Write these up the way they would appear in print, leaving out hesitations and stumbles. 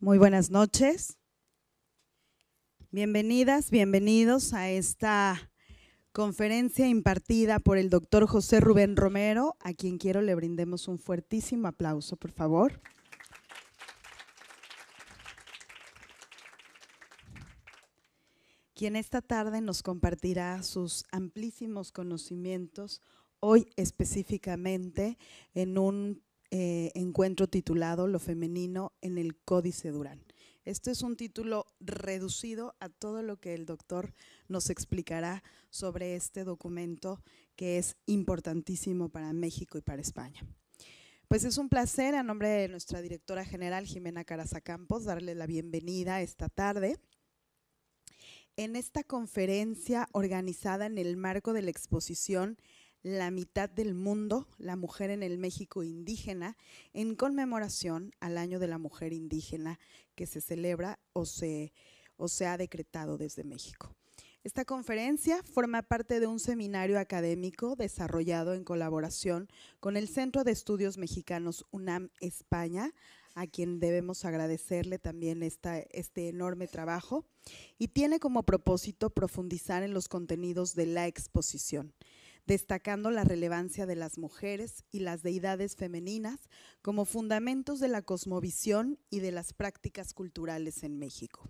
Muy buenas noches. Bienvenidas, bienvenidos a esta conferencia impartida por el doctor José Rubén Romero, a quien quiero le brindemos un fuertísimo aplauso, por favor. Quien esta tarde nos compartirá sus amplísimos conocimientos, hoy específicamente en un encuentro titulado Lo femenino en el Códice Durán. Este es un título reducido a todo lo que el doctor nos explicará sobre este documento que es importantísimo para México y para España. Pues es un placer, a nombre de nuestra directora general Jimena Caraza Campos, darle la bienvenida esta tarde en esta conferencia organizada en el marco de la exposición La mitad del mundo, la mujer en el México indígena, en conmemoración al Año de la Mujer Indígena que se celebra o se ha decretado desde México. Esta conferencia forma parte de un seminario académico desarrollado en colaboración con el Centro de Estudios Mexicanos UNAM España, a quien debemos agradecerle también este enorme trabajo, y tiene como propósito profundizar en los contenidos de la exposición, destacando la relevancia de las mujeres y las deidades femeninas como fundamentos de la cosmovisión y de las prácticas culturales en México.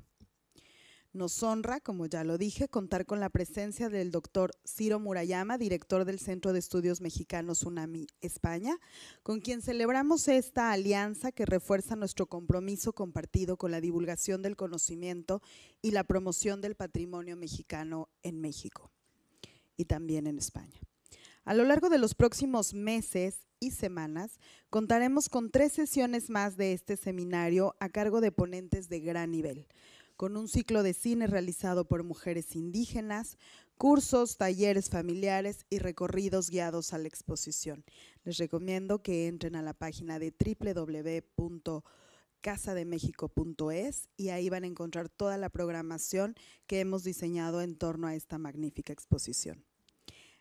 Nos honra, como ya lo dije, contar con la presencia del doctor Ciro Murayama, director del Centro de Estudios Mexicanos UNAM España, con quien celebramos esta alianza que refuerza nuestro compromiso compartido con la divulgación del conocimiento y la promoción del patrimonio mexicano en México y también en España. A lo largo de los próximos meses y semanas, contaremos con 3 sesiones más de este seminario a cargo de ponentes de gran nivel, con un ciclo de cine realizado por mujeres indígenas, cursos, talleres familiares y recorridos guiados a la exposición. Les recomiendo que entren a la página de www.casademexico.es y ahí van a encontrar toda la programación que hemos diseñado en torno a esta magnífica exposición.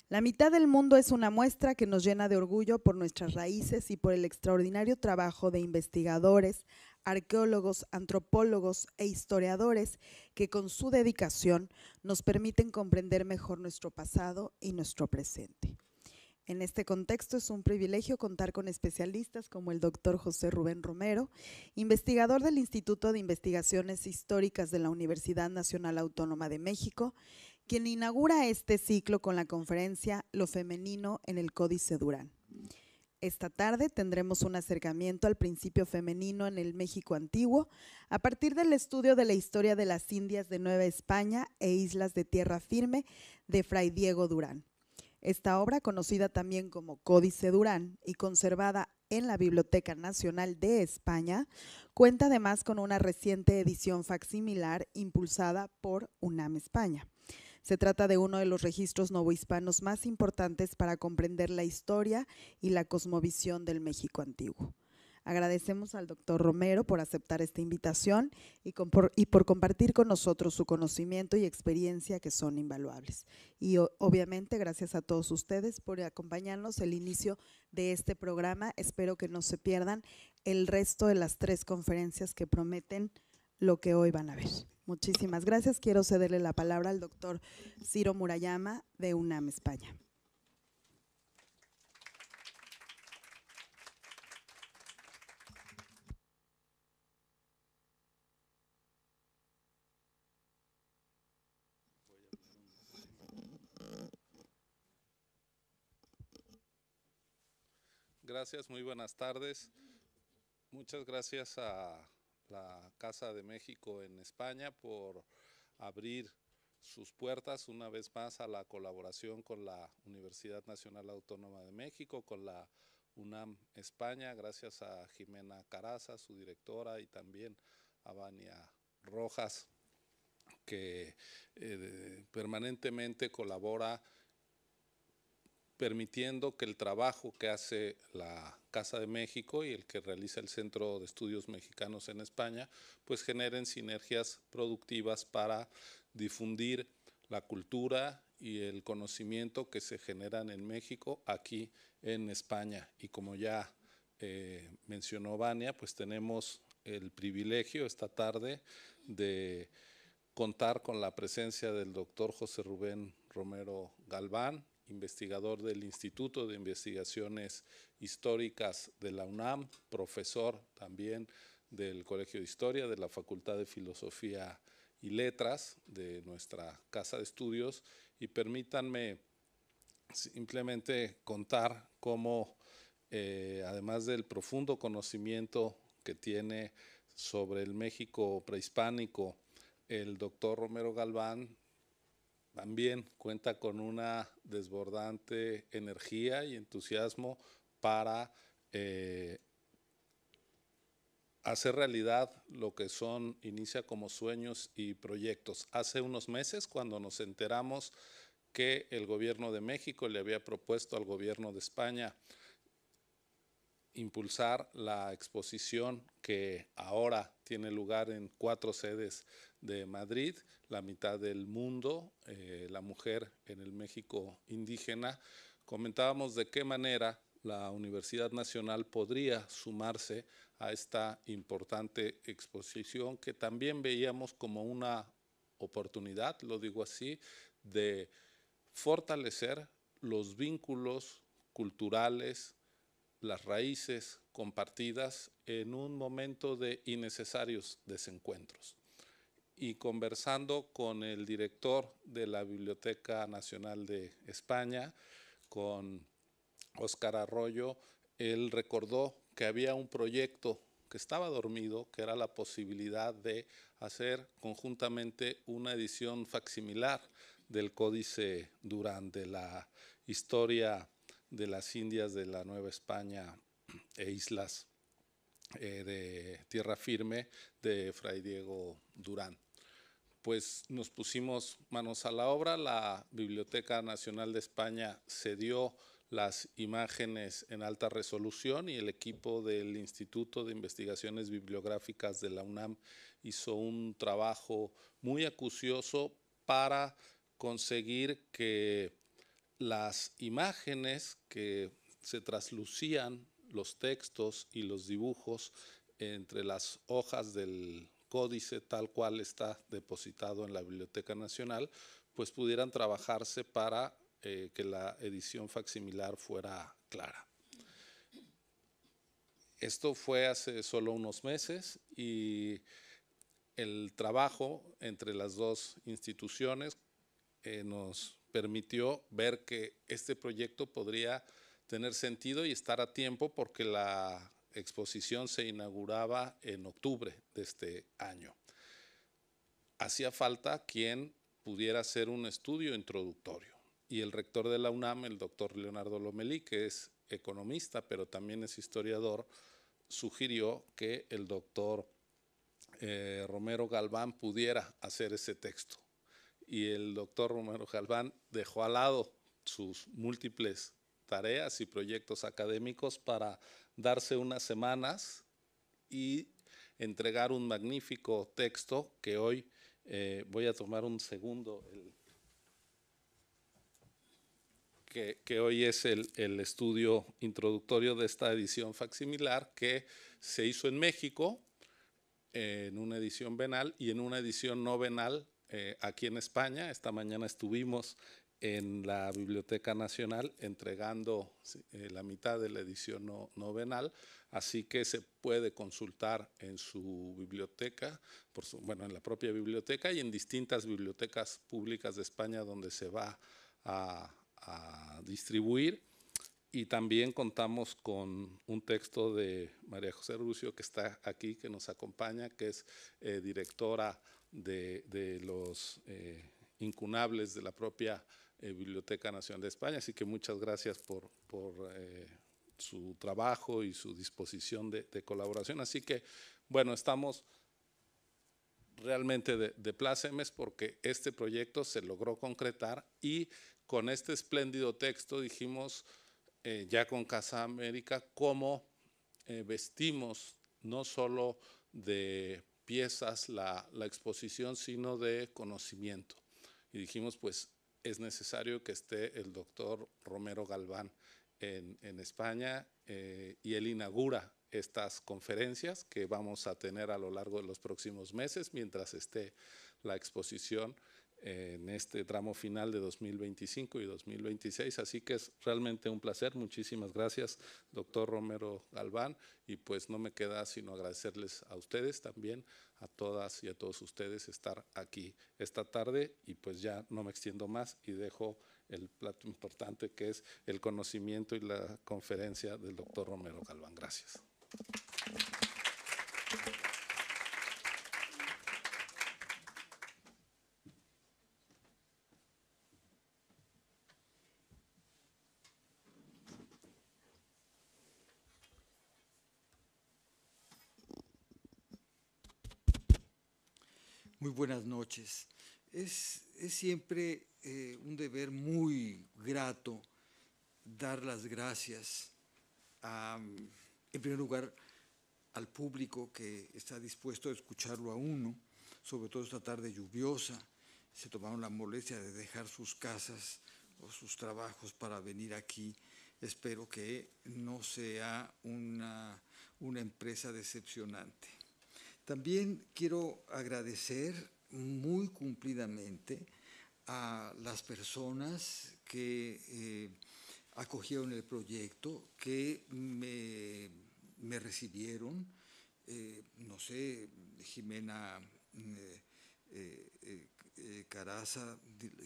La mitad del mundo es una muestra que nos llena de orgullo por nuestras raíces y por el extraordinario trabajo de investigadores, arqueólogos, antropólogos e historiadores que con su dedicación nos permiten comprender mejor nuestro pasado y nuestro presente. En este contexto es un privilegio contar con especialistas como el doctor José Rubén Romero, investigador del Instituto de Investigaciones Históricas de la Universidad Nacional Autónoma de México, quien inaugura este ciclo con la conferencia Lo femenino en el Códice Durán. Esta tarde tendremos un acercamiento al principio femenino en el México antiguo a partir del estudio de la historia de las Indias de Nueva España e Islas de Tierra Firme de Fray Diego Durán. Esta obra, conocida también como Códice Durán y conservada en la Biblioteca Nacional de España, cuenta además con una reciente edición facsimilar impulsada por UNAM España. Se trata de uno de los registros novohispanos más importantes para comprender la historia y la cosmovisión del México antiguo. Agradecemos al doctor Romero por aceptar esta invitación y por compartir con nosotros su conocimiento y experiencia, que son invaluables. Y obviamente gracias a todos ustedes por acompañarnos el inicio de este programa. Espero que no se pierdan el resto de las 3 conferencias que prometen lo que hoy van a ver. Muchísimas gracias. Quiero cederle la palabra al doctor Ciro Murayama de UNAM España. Gracias, muy buenas tardes. Muchas gracias a la Casa de México en España por abrir sus puertas una vez más a la colaboración con la Universidad Nacional Autónoma de México, con la UNAM España. Gracias a Jimena Caraza, su directora, y también a Vania Rojas, que permanentemente colabora permitiendo que el trabajo que hace la Casa de México y el que realiza el Centro de Estudios Mexicanos en España, pues generen sinergias productivas para difundir la cultura y el conocimiento que se generan en México aquí en España. Y como ya mencionó Vania, pues tenemos el privilegio esta tarde de contar con la presencia del doctor José Rubén Romero Galván, investigador del Instituto de Investigaciones Históricas de la UNAM, profesor también del Colegio de Historia, de la Facultad de Filosofía y Letras de nuestra Casa de Estudios, y permítanme simplemente contar cómo, además del profundo conocimiento que tiene sobre el México prehispánico, el doctor Romero Galván también cuenta con una desbordante energía y entusiasmo para hacer realidad lo que inicia como sueños y proyectos. Hace unos meses, cuando nos enteramos que el gobierno de México le había propuesto al gobierno de España impulsar la exposición que ahora tiene lugar en 4 sedes de Madrid, la mitad del mundo, la mujer en el México indígena, comentábamos de qué manera la Universidad Nacional podría sumarse a esta importante exposición que también veíamos como una oportunidad, lo digo así, de fortalecer los vínculos culturales, las raíces compartidas en un momento de innecesarios desencuentros. Y conversando con el director de la Biblioteca Nacional de España, con Óscar Arroyo, él recordó que había un proyecto que estaba dormido, que era la posibilidad de hacer conjuntamente una edición facsimilar del Códice Durán, de la historia de las Indias de la Nueva España e islas de tierra firme de Fray Diego Durán. Pues nos pusimos manos a la obra, la Biblioteca Nacional de España cedió las imágenes en alta resolución y el equipo del Instituto de Investigaciones Bibliográficas de la UNAM hizo un trabajo muy acucioso para conseguir que las imágenes que se traslucían, los textos y los dibujos entre las hojas del códice tal cual está depositado en la Biblioteca Nacional, pues pudieran trabajarse para que la edición facsimilar fuera clara. Esto fue hace solo unos meses y el trabajo entre las dos instituciones nos permitió ver que este proyecto podría tener sentido y estar a tiempo porque la exposición se inauguraba en octubre de este año. Hacía falta quien pudiera hacer un estudio introductorio y el rector de la UNAM, el doctor Leonardo Lomelí, que es economista pero también es historiador, sugirió que el doctor Romero Galván pudiera hacer ese texto. Y el doctor Romero Galván dejó al lado sus múltiples tareas y proyectos académicos para darse unas semanas y entregar un magnífico texto que hoy voy a tomar un segundo, que hoy es el estudio introductorio de esta edición facsimilar que se hizo en México en una edición venal y en una edición no venal aquí en España. Esta mañana estuvimos en la Biblioteca Nacional entregando la mitad de la edición no venal, así que se puede consultar en su biblioteca, bueno, en la propia biblioteca y en distintas bibliotecas públicas de España donde se va a distribuir. Y también contamos con un texto de María José Rucio, que está aquí, que nos acompaña, que es directora de los incunables de la propia Biblioteca Nacional de España. Así que muchas gracias por su trabajo y su disposición de colaboración. Así que, bueno, estamos realmente de plácemes porque este proyecto se logró concretar y con este espléndido texto dijimos, ya con Casa América, cómo vestimos no solo de piezas la exposición, sino de conocimiento. Y dijimos, pues es necesario que esté el doctor Romero Galván en España y él inaugura estas conferencias que vamos a tener a lo largo de los próximos meses mientras esté la exposición en este tramo final de 2025 y 2026. Así que es realmente un placer. Muchísimas gracias, doctor Romero Galván. Y pues no me queda sino agradecerles a ustedes también, a todas y a todos ustedes, estar aquí esta tarde. Y pues ya no me extiendo más y dejo el plato importante, que es el conocimiento y la conferencia del doctor Romero Galván. Gracias. Muy buenas noches. Es siempre un deber muy grato dar las gracias en primer lugar, al público que está dispuesto a escucharlo a uno, sobre todo esta tarde lluviosa. Se tomaron la molestia de dejar sus casas o sus trabajos para venir aquí. Espero que no sea una empresa decepcionante. También quiero agradecer muy cumplidamente a las personas que acogieron el proyecto, que me recibieron, no sé, Jimena Caraza,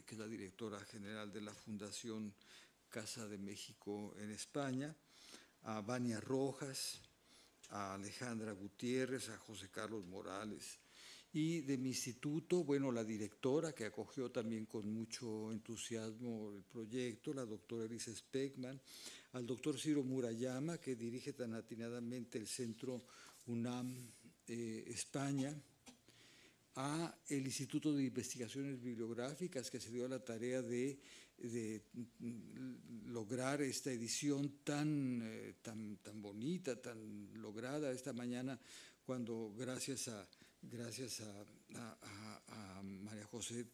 que es la directora general de la Fundación Casa de México en España, a Vania Rojas, a Alejandra Gutiérrez, a José Carlos Morales, y de mi instituto, bueno, la directora que acogió también con mucho entusiasmo el proyecto, la doctora Elisa Speckman, al doctor Ciro Murayama, que dirige tan atinadamente el Centro UNAM España, a el Instituto de Investigaciones Bibliográficas, que se dio a la tarea de lograr esta edición tan bonita, tan lograda esta mañana, cuando gracias a María José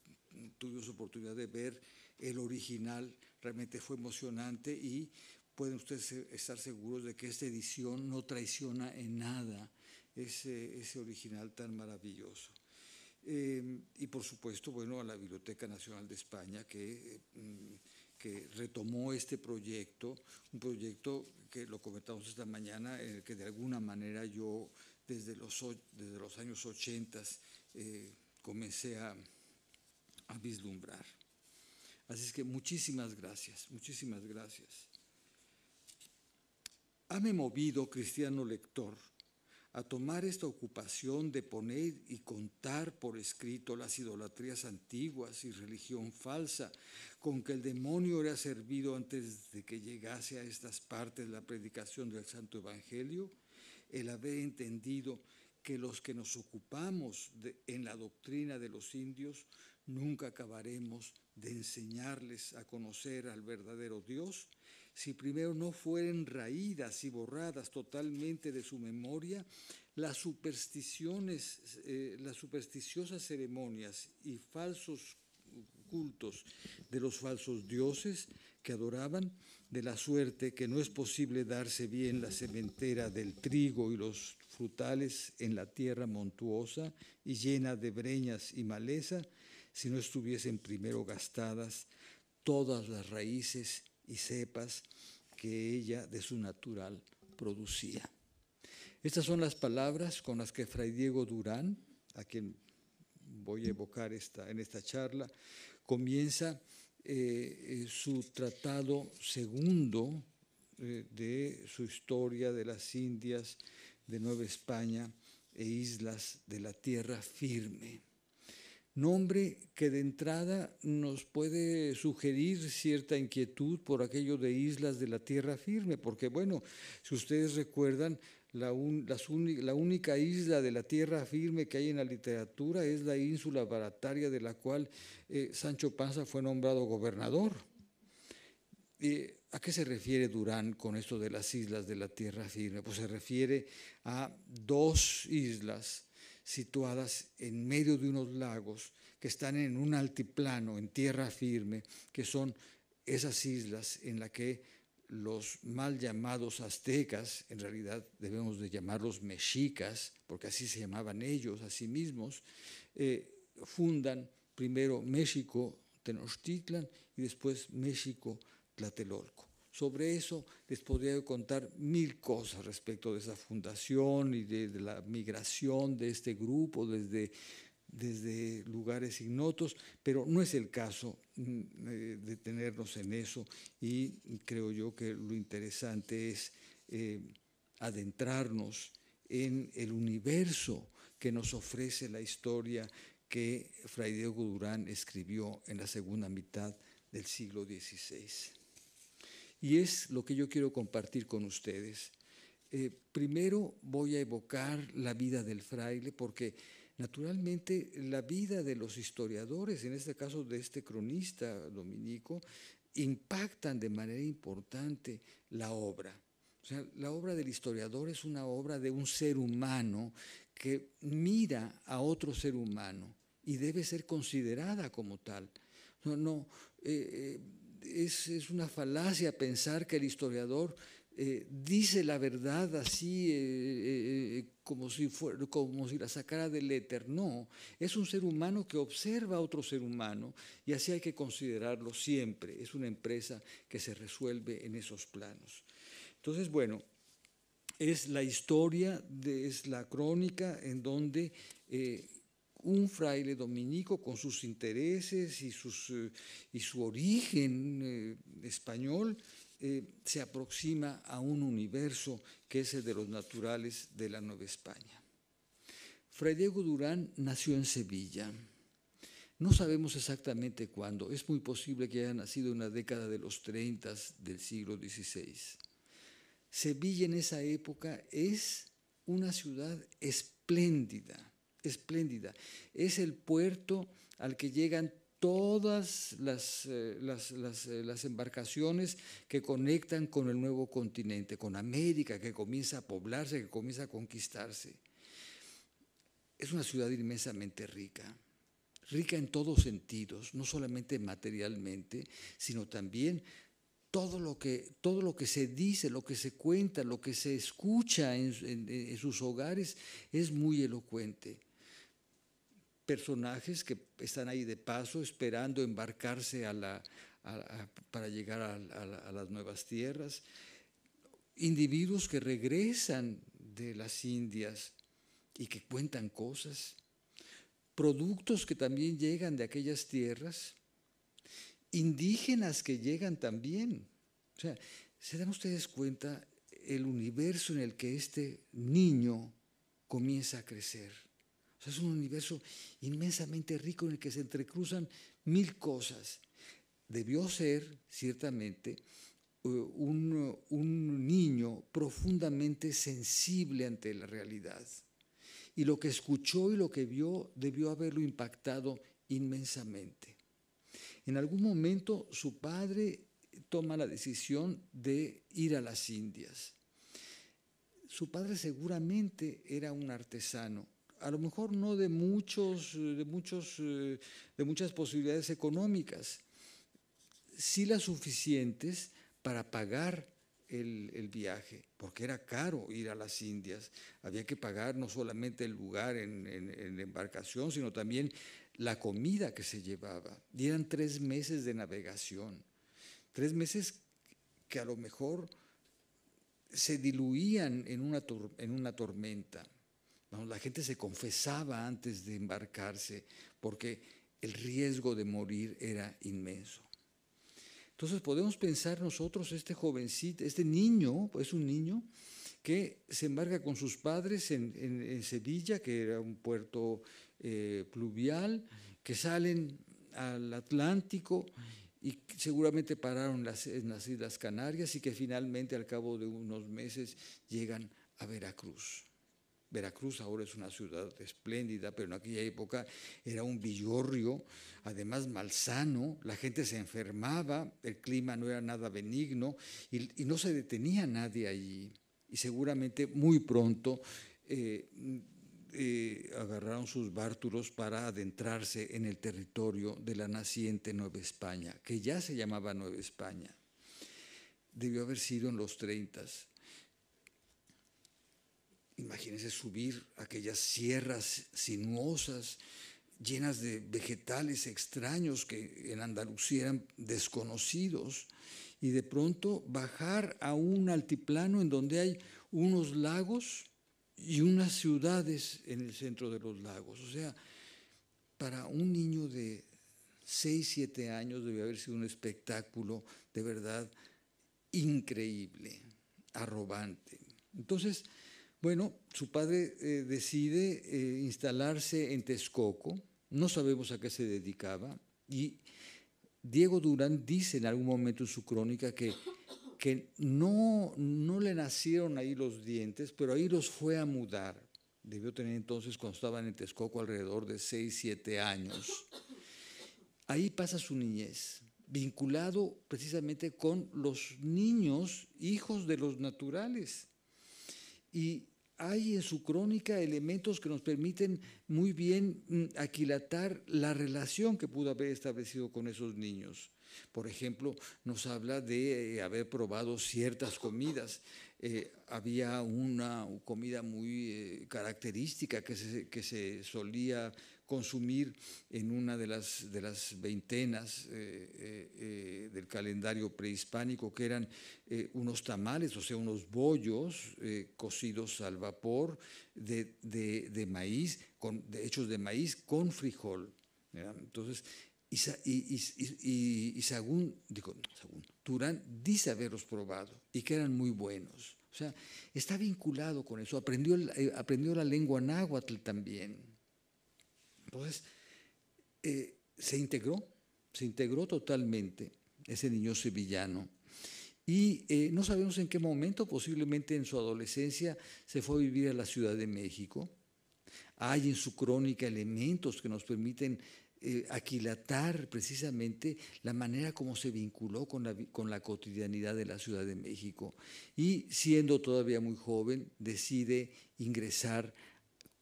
tuvimos oportunidad de ver el original. Realmente fue emocionante y pueden ustedes estar seguros de que esta edición no traiciona en nada ese original tan maravilloso. Y por supuesto, bueno, a la Biblioteca Nacional de España que retomó este proyecto, un proyecto que lo comentamos esta mañana, en el que de alguna manera yo desde los años 80 comencé a vislumbrar. Así es que muchísimas gracias, muchísimas gracias. Hame movido, cristiano lector, a tomar esta ocupación de poner y contar por escrito las idolatrías antiguas y religión falsa con que el demonio era servido antes de que llegase a estas partes la predicación del Santo Evangelio, el haber entendido que los que nos ocupamos en la doctrina de los indios nunca acabaremos de enseñarles a conocer al verdadero Dios, si primero no fueren raídas y borradas totalmente de su memoria las supersticiosas ceremonias y falsos cultos de los falsos dioses que adoraban, de la suerte que no es posible darse bien la sementera del trigo y los frutales en la tierra montuosa y llena de breñas y maleza, si no estuviesen primero gastadas todas las raíces y cepas que ella de su natural producía. Estas son las palabras con las que Fray Diego Durán, a quien voy a evocar en esta charla, comienza su tratado segundo de su historia de las Indias, de Nueva España e islas de la tierra firme. Nombre que de entrada nos puede sugerir cierta inquietud por aquello de islas de la tierra firme, porque bueno, si ustedes recuerdan, la única isla de la tierra firme que hay en la literatura es la ínsula Barataria, de la cual Sancho Panza fue nombrado gobernador. ¿A qué se refiere Durán con esto de las islas de la tierra firme? Pues se refiere a dos islas situadas en medio de unos lagos que están en un altiplano, en tierra firme, que son esas islas en las que los mal llamados aztecas, en realidad debemos de llamarlos mexicas, porque así se llamaban ellos a sí mismos, fundan primero México Tenochtitlan y después México Tlatelolco. Sobre eso les podría contar mil cosas respecto de esa fundación y de la migración de este grupo desde lugares ignotos, pero no es el caso detenernos en eso, y creo yo que lo interesante es adentrarnos en el universo que nos ofrece la historia que Fray Diego Durán escribió en la segunda mitad del siglo XVI. Y es lo que yo quiero compartir con ustedes. Primero voy a evocar la vida del fraile, porque naturalmente la vida de los historiadores, en este caso de este cronista dominico, impactan de manera importante la obra. O sea, la obra del historiador es una obra de un ser humano que mira a otro ser humano y debe ser considerada como tal. Es una falacia pensar que el historiador dice la verdad así como si la sacara del éter. No, es un ser humano que observa a otro ser humano, y así hay que considerarlo siempre. Es una empresa que se resuelve en esos planos. Entonces, bueno, es la historia, es la crónica en donde un fraile dominico, con sus intereses y su origen español, se aproxima a un universo que es el de los naturales de la Nueva España. Fray Diego Durán nació en Sevilla. No sabemos exactamente cuándo. Es muy posible que haya nacido en la década de los 30 del siglo XVI. Sevilla en esa época es una ciudad espléndida, espléndida. Es el puerto al que llegan todas las embarcaciones que conectan con el nuevo continente, con América, que comienza a poblarse, que comienza a conquistarse. Es una ciudad inmensamente rica, rica en todos sentidos, no solamente materialmente, sino también todo lo que se dice, lo que se cuenta, lo que se escucha en sus hogares es muy elocuente. Personajes que están ahí de paso, esperando embarcarse para llegar a las nuevas tierras. Individuos que regresan de las Indias y que cuentan cosas. Productos que también llegan de aquellas tierras. Indígenas que llegan también. O sea, ¿se dan ustedes cuenta el universo en el que este niño comienza a crecer? O sea, es un universo inmensamente rico en el que se entrecruzan mil cosas. Debió ser, ciertamente, un niño profundamente sensible ante la realidad. Y lo que escuchó y lo que vio debió haberlo impactado inmensamente. En algún momento su padre toma la decisión de ir a las Indias. Su padre seguramente era un artesano, a lo mejor no de muchas posibilidades económicas, sí las suficientes para pagar el viaje, porque era caro ir a las Indias. Había que pagar no solamente el lugar en la embarcación, sino también la comida que se llevaba. Y eran 3 meses de navegación, 3 meses que a lo mejor se diluían en una tormenta. La gente se confesaba antes de embarcarse porque el riesgo de morir era inmenso. Entonces podemos pensar nosotros, este jovencito, este niño, es un niño que se embarca con sus padres en Sevilla, que era un puerto pluvial, que salen al Atlántico y seguramente pararon en las Islas Canarias, y que finalmente al cabo de unos meses llegan a Veracruz. Veracruz ahora es una ciudad espléndida, pero en aquella época era un villorrio, además malsano, la gente se enfermaba, el clima no era nada benigno y no se detenía nadie allí. Y seguramente muy pronto agarraron sus bártulos para adentrarse en el territorio de la naciente Nueva España, que ya se llamaba Nueva España. debió haber sido en los 30. Imagínense subir aquellas sierras sinuosas, llenas de vegetales extraños que en Andalucía eran desconocidos, y de pronto bajar a un altiplano en donde hay unos lagos y unas ciudades en el centro de los lagos. O sea, para un niño de 6, 7 años debe haber sido un espectáculo de verdad increíble, arrobante. Entonces, bueno, su padre decide instalarse en Texcoco, no sabemos a qué se dedicaba, y Diego Durán dice en algún momento en su crónica que no le nacieron ahí los dientes, pero ahí los fue a mudar. Debió tener entonces, cuando estaban en Texcoco, alrededor de 6, 7 años. Ahí pasa su niñez, vinculado precisamente con los niños, hijos de los naturales. Y hay en su crónica elementos que nos permiten muy bien aquilatar la relación que pudo haber establecido con esos niños. Por ejemplo, nos habla de haber probado ciertas comidas. Había una comida muy característica que se solía consumir en una de las veintenas del calendario prehispánico, que eran unos tamales, o sea, unos bollos cocidos al vapor de maíz, hechos de maíz con frijol. ¿Verdad? Entonces, Durán dice haberlos probado y que eran muy buenos. O sea, está vinculado con eso, aprendió la lengua náhuatl también. Entonces, se integró totalmente ese niño sevillano. Y no sabemos en qué momento, posiblemente en su adolescencia, se fue a vivir a la Ciudad de México. Hay en su crónica elementos que nos permiten aquilatar precisamente la manera como se vinculó con la cotidianidad de la Ciudad de México. Y siendo todavía muy joven, decide ingresar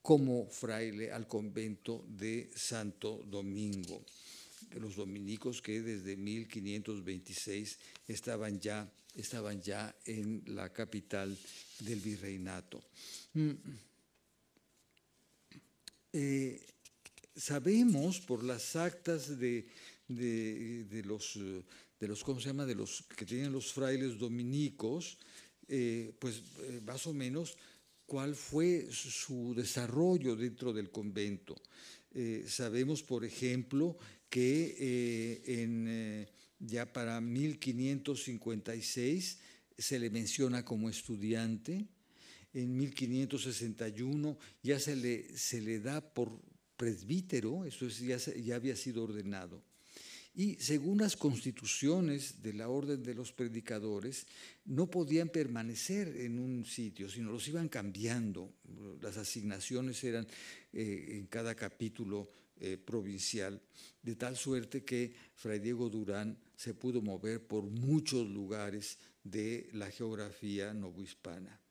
como fraile al convento de Santo Domingo, los dominicos que desde 1526 estaban ya en la capital del virreinato. Sabemos por las actas de los ¿cómo se llama?, de los que tenían los frailes dominicos, más o menos cuál fue su desarrollo dentro del convento. Sabemos, por ejemplo, que ya para 1556 se le menciona como estudiante. En 1561 ya se le da por presbítero, eso es, ya había sido ordenado. Y según las constituciones de la Orden de los Predicadores, no podían permanecer en un sitio, sino los iban cambiando. Las asignaciones eran en cada capítulo provincial, de tal suerte que Fray Diego Durán se pudo mover por muchos lugares de la geografía novohispana.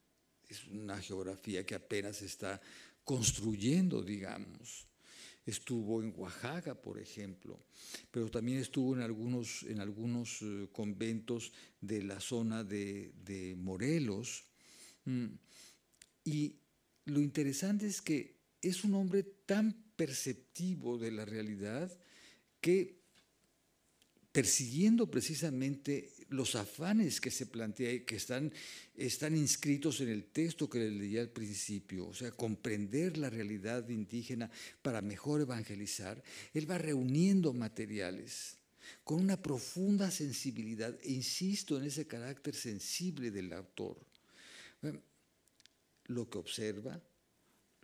Es una geografía que apenas se está construyendo, digamos. Estuvo en Oaxaca, por ejemplo, pero también estuvo en algunos conventos de la zona de Morelos. Y lo interesante es que es un hombre tan perceptivo de la realidad que, persiguiendo precisamente los afanes que se plantea y que están inscritos en el texto que les leía al principio, o sea, comprender la realidad indígena para mejor evangelizar, él va reuniendo materiales con una profunda sensibilidad, e insisto en ese carácter sensible del autor. Lo que observa,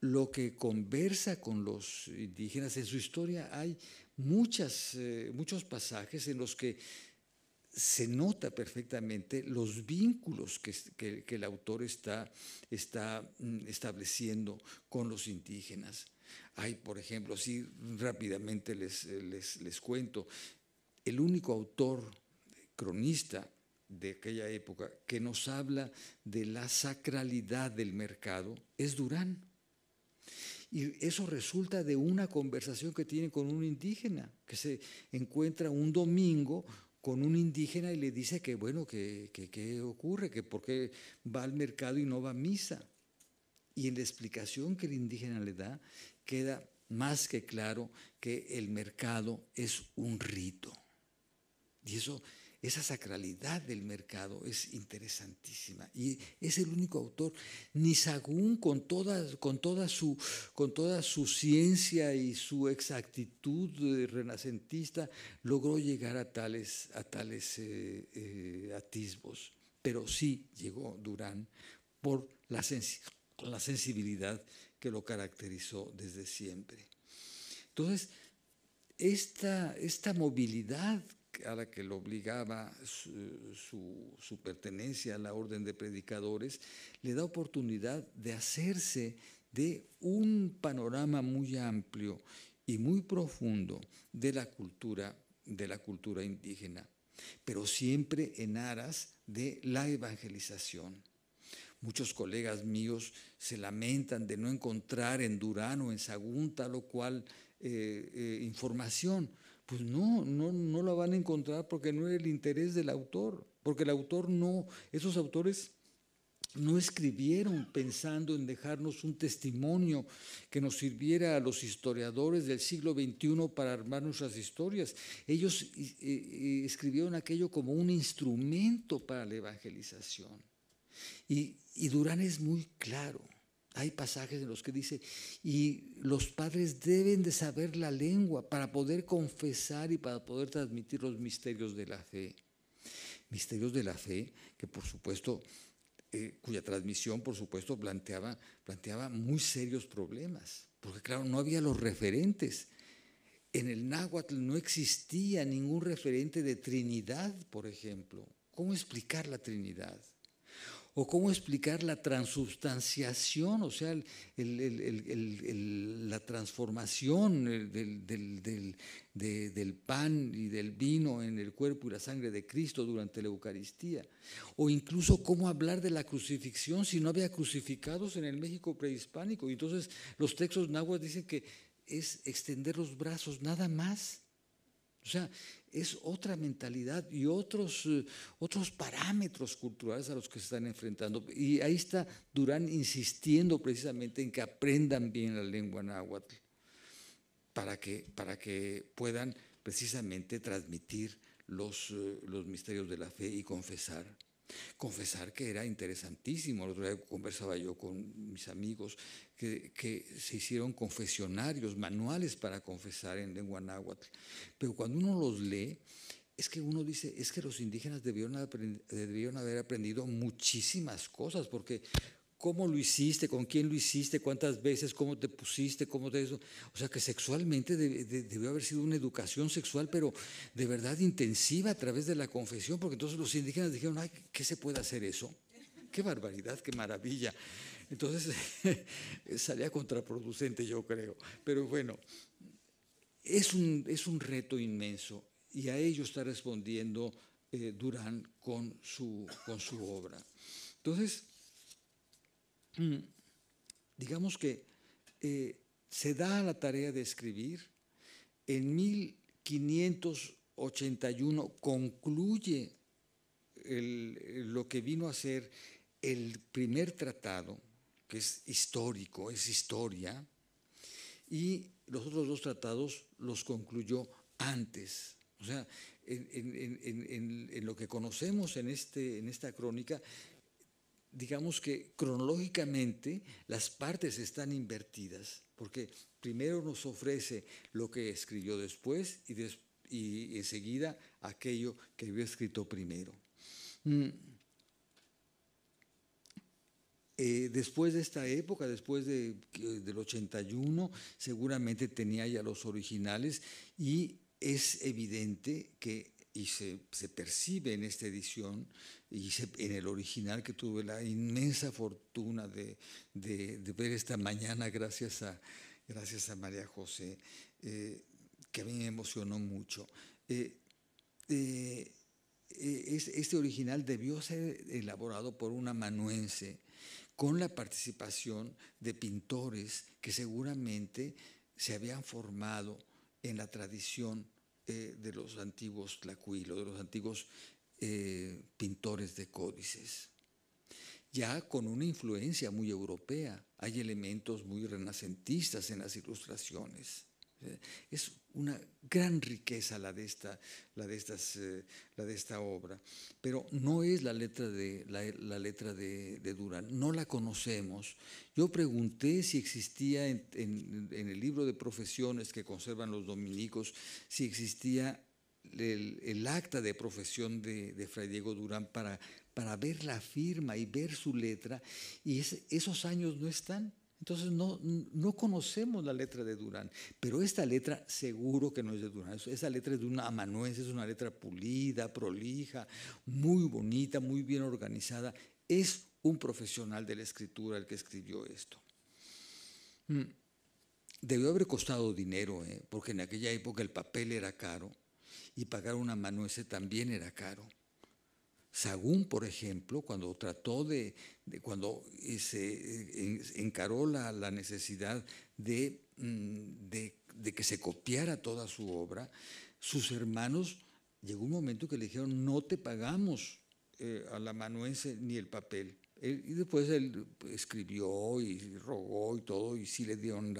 lo que conversa con los indígenas. En su historia hay muchos pasajes en los que se nota perfectamente los vínculos que el autor está estableciendo con los indígenas. Hay, por ejemplo, así rápidamente les cuento, el único autor cronista de aquella época que nos habla de la sacralidad del mercado es Durán. Y eso resulta de una conversación que tiene con un indígena que se encuentra un domingo con un indígena y le dice que, bueno, que qué ocurre, que por qué va al mercado y no va a misa. Y en la explicación que el indígena le da, queda más que claro que el mercado es un rito. Y esa sacralidad del mercado es interesantísima. Y es el único autor, ni Sahagún, con toda su ciencia y su exactitud renacentista, logró llegar a tales atisbos. Pero sí llegó Durán por la sensibilidad que lo caracterizó desde siempre. Entonces, esta movilidad a la que lo obligaba su pertenencia a la orden de predicadores, le da oportunidad de hacerse de un panorama muy amplio y muy profundo de la cultura indígena, pero siempre en aras de la evangelización. Muchos colegas míos se lamentan de no encontrar en Durán o en Sahagún tal o cual información. Pues no la van a encontrar porque no era el interés del autor, porque el autor esos autores no escribieron pensando en dejarnos un testimonio que nos sirviera a los historiadores del siglo XXI para armar nuestras historias. Ellos escribieron aquello como un instrumento para la evangelización. Y Durán es muy claro. Hay pasajes en los que dice, y los padres deben de saber la lengua para poder confesar y para poder transmitir los misterios de la fe. Misterios de la fe que por supuesto, cuya transmisión por supuesto planteaba muy serios problemas, porque claro, no había los referentes. En el náhuatl no existía ningún referente de Trinidad, por ejemplo. ¿Cómo explicar la Trinidad? O cómo explicar la transubstanciación, o sea, la transformación del pan y del vino en el cuerpo y la sangre de Cristo durante la Eucaristía. O incluso cómo hablar de la crucifixión si no había crucificados en el México prehispánico. Y entonces los textos náhuatl dicen que es extender los brazos, nada más. O sea, es otra mentalidad y otros parámetros culturales a los que se están enfrentando. Y ahí está Durán insistiendo precisamente en que aprendan bien la lengua náhuatl para que puedan precisamente transmitir los misterios de la fe y confesar. Confesar que era interesantísimo. El otro día conversaba yo con mis amigos que se hicieron confesionarios, manuales para confesar en lengua náhuatl. Pero cuando uno los lee, es que uno dice, es que los indígenas debieron haber aprendido muchísimas cosas, porque ¿cómo lo hiciste? ¿Con quién lo hiciste? ¿Cuántas veces? ¿Cómo te pusiste? ¿Cómo te eso? O sea, que sexualmente debió haber sido una educación sexual, pero de verdad intensiva a través de la confesión, porque entonces los indígenas dijeron, ay, ¿qué se puede hacer eso? ¡Qué barbaridad, qué maravilla! Entonces, salía contraproducente, yo creo. Pero bueno, es un reto inmenso y a ello está respondiendo Durán con su obra. Entonces, digamos que se da la tarea de escribir. En 1581 concluye lo que vino a ser el primer tratado, que es histórico, es historia, y los otros dos tratados los concluyó antes. O sea, en lo que conocemos en esta crónica, digamos que cronológicamente las partes están invertidas, porque primero nos ofrece lo que escribió después y enseguida aquello que había escrito primero. Después de esta época, después del 81, seguramente tenía ya los originales y es evidente que, y se percibe en esta edición, y en el original que tuve la inmensa fortuna de ver esta mañana, gracias a María José, que a mí me emocionó mucho. Este original debió ser elaborado por un amanuense, con la participación de pintores que seguramente se habían formado en la tradición de los antiguos tlacuilos, de los antiguos pintores de códices, ya con una influencia muy europea. Hay elementos muy renacentistas en las ilustraciones. Es una gran riqueza la de esta obra, pero no es la letra de Durán, no la conocemos. Yo pregunté si existía en el libro de profesiones que conservan los dominicos, si existía el acta de profesión de Fray Diego Durán para ver la firma y ver su letra, y esos años no están. Entonces no conocemos la letra de Durán, pero esta letra seguro que no es de Durán. Esa letra es de un amanuense, es una letra pulida, prolija, muy bonita, muy bien organizada. Es un profesional de la escritura el que escribió esto. Debió haber costado dinero, porque en aquella época el papel era caro y pagar un amanuense también era caro. Sagún, por ejemplo, cuando trató cuando se encaró la necesidad de que se copiara toda su obra, sus hermanos, llegó un momento que le dijeron: no te pagamos al amanuense ni el papel. Y después él escribió y rogó y todo, y sí le dieron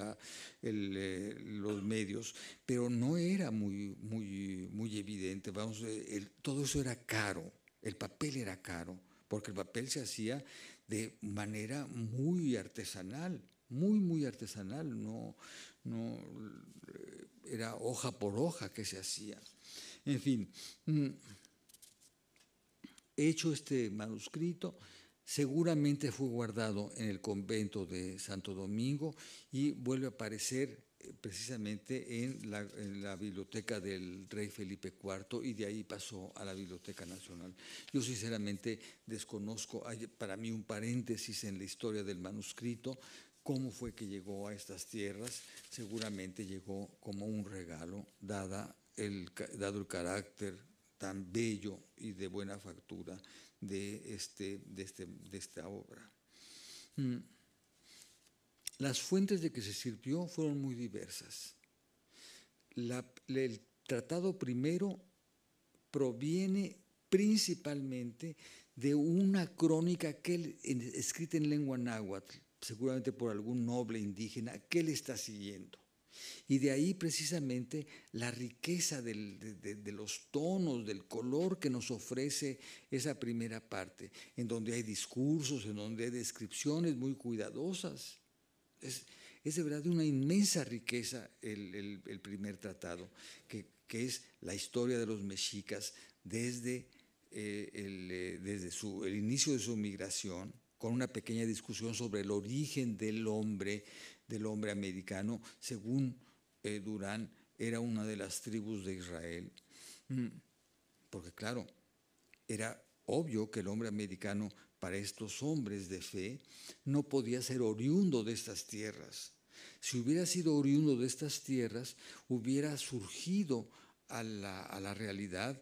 los medios, pero no era muy evidente. Todo eso era caro. El papel era caro, porque el papel se hacía de manera muy artesanal, muy artesanal, no era hoja por hoja que se hacía. En fin, hecho este manuscrito, seguramente fue guardado en el convento de Santo Domingo y vuelve a aparecer precisamente en la biblioteca del rey Felipe IV, y de ahí pasó a la Biblioteca Nacional. Yo sinceramente desconozco, hay para mí un paréntesis en la historia del manuscrito, cómo fue que llegó a estas tierras. Seguramente llegó como un regalo, dado el carácter tan bello y de buena factura de esta obra. Las fuentes de que se sirvió fueron muy diversas. El tratado primero proviene principalmente de una crónica escrita en lengua náhuatl, seguramente por algún noble indígena, que él está siguiendo. Y de ahí precisamente la riqueza de los tonos, del color que nos ofrece esa primera parte, en donde hay discursos, en donde hay descripciones muy cuidadosas. Es de verdad de una inmensa riqueza el primer tratado, que es la historia de los mexicas desde el inicio de su migración, con una pequeña discusión sobre el origen del hombre americano. Según Durán, era una de las tribus de Israel, porque claro, era obvio que el hombre americano, para estos hombres de fe, no podía ser oriundo de estas tierras. Si hubiera sido oriundo de estas tierras, hubiera surgido a la realidad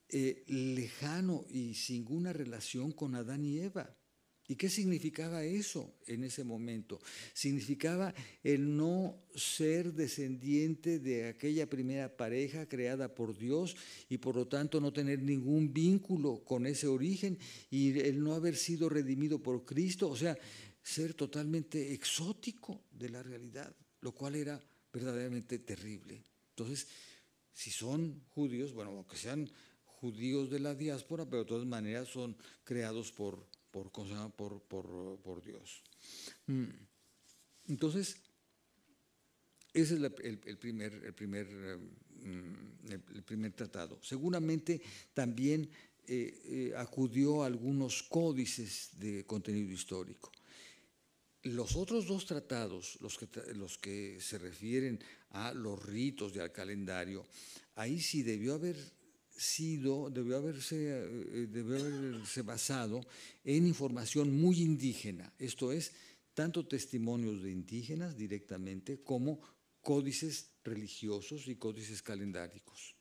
lejano y sin ninguna relación con Adán y Eva. ¿Y qué significaba eso en ese momento? Significaba el no ser descendiente de aquella primera pareja creada por Dios y por lo tanto no tener ningún vínculo con ese origen, y el no haber sido redimido por Cristo, o sea, ser totalmente exótico de la realidad, lo cual era verdaderamente terrible. Entonces, si son judíos, bueno, aunque sean judíos de la diáspora, pero de todas maneras son creados por Dios. Entonces, ese es el primer tratado. Seguramente también acudió a algunos códices de contenido histórico. Los otros dos tratados, los que se refieren a los ritos y al calendario, ahí sí debió haberse basado en información muy indígena, esto es, tanto testimonios de indígenas directamente como códices religiosos y códices calendáricos,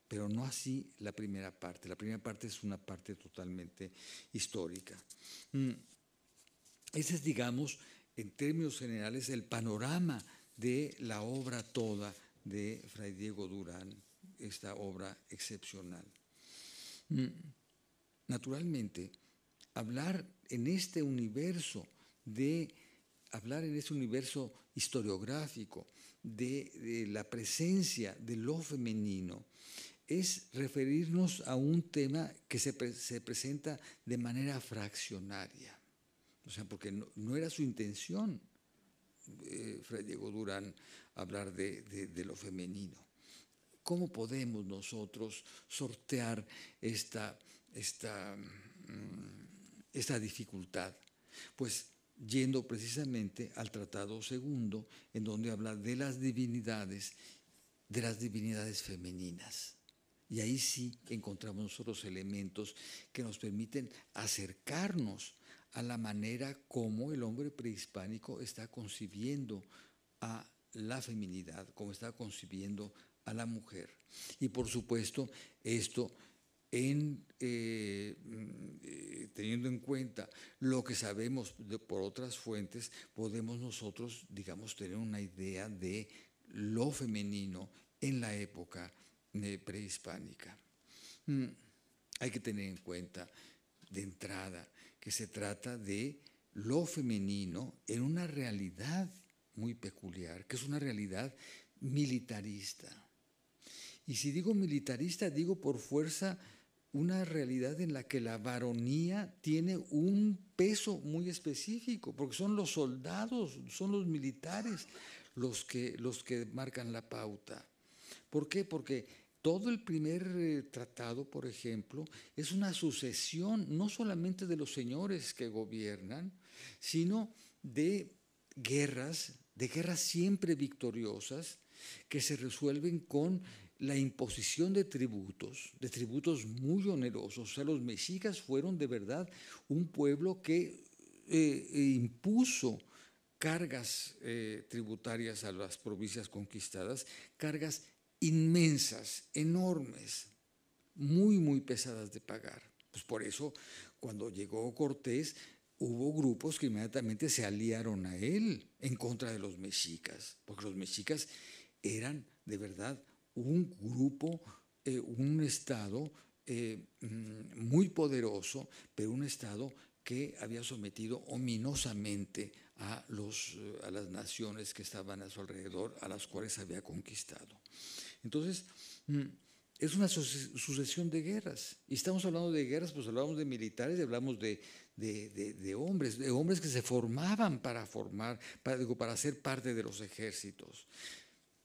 pero no así la primera parte. La primera parte es una parte totalmente histórica. Ese es, digamos, en términos generales, el panorama de la obra toda de Fray Diego Durán esta obra excepcional. Naturalmente, hablar en este universo historiográfico de la presencia de lo femenino es referirnos a un tema que se presenta de manera fraccionaria. O sea, porque no era su intención, Fray Diego Durán, hablar de lo femenino. ¿Cómo podemos nosotros sortear esta dificultad? Pues yendo precisamente al Tratado Segundo, en donde habla de las divinidades femeninas. Y ahí sí encontramos nosotros elementos que nos permiten acercarnos a la manera como el hombre prehispánico está concibiendo a la feminidad, como está concibiendo a la mujer. Y por supuesto, esto teniendo en cuenta lo que sabemos por otras fuentes, podemos nosotros, digamos, tener una idea de lo femenino en la época prehispánica. Hay que tener en cuenta de entrada que se trata de lo femenino en una realidad muy peculiar, que es una realidad militarista. Y si digo militarista, digo por fuerza una realidad en la que la varonía tiene un peso muy específico, porque son los soldados, son los militares los que marcan la pauta. ¿Por qué? Porque todo el primer tratado, por ejemplo, es una sucesión no solamente de los señores que gobiernan, sino de guerras siempre victoriosas que se resuelven con la imposición de tributos muy onerosos. O sea, los mexicas fueron de verdad un pueblo que impuso cargas tributarias a las provincias conquistadas, cargas inmensas, enormes, muy, muy pesadas de pagar. Pues por eso, cuando llegó Cortés, hubo grupos que inmediatamente se aliaron a él en contra de los mexicas, porque los mexicas eran de verdad un grupo, un estado muy poderoso, pero un estado que había sometido ominosamente a las naciones que estaban a su alrededor, a las cuales había conquistado. Entonces, es una sucesión de guerras. Y estamos hablando de guerras, pues hablamos de militares, hablamos de hombres que se formaban para ser parte de los ejércitos.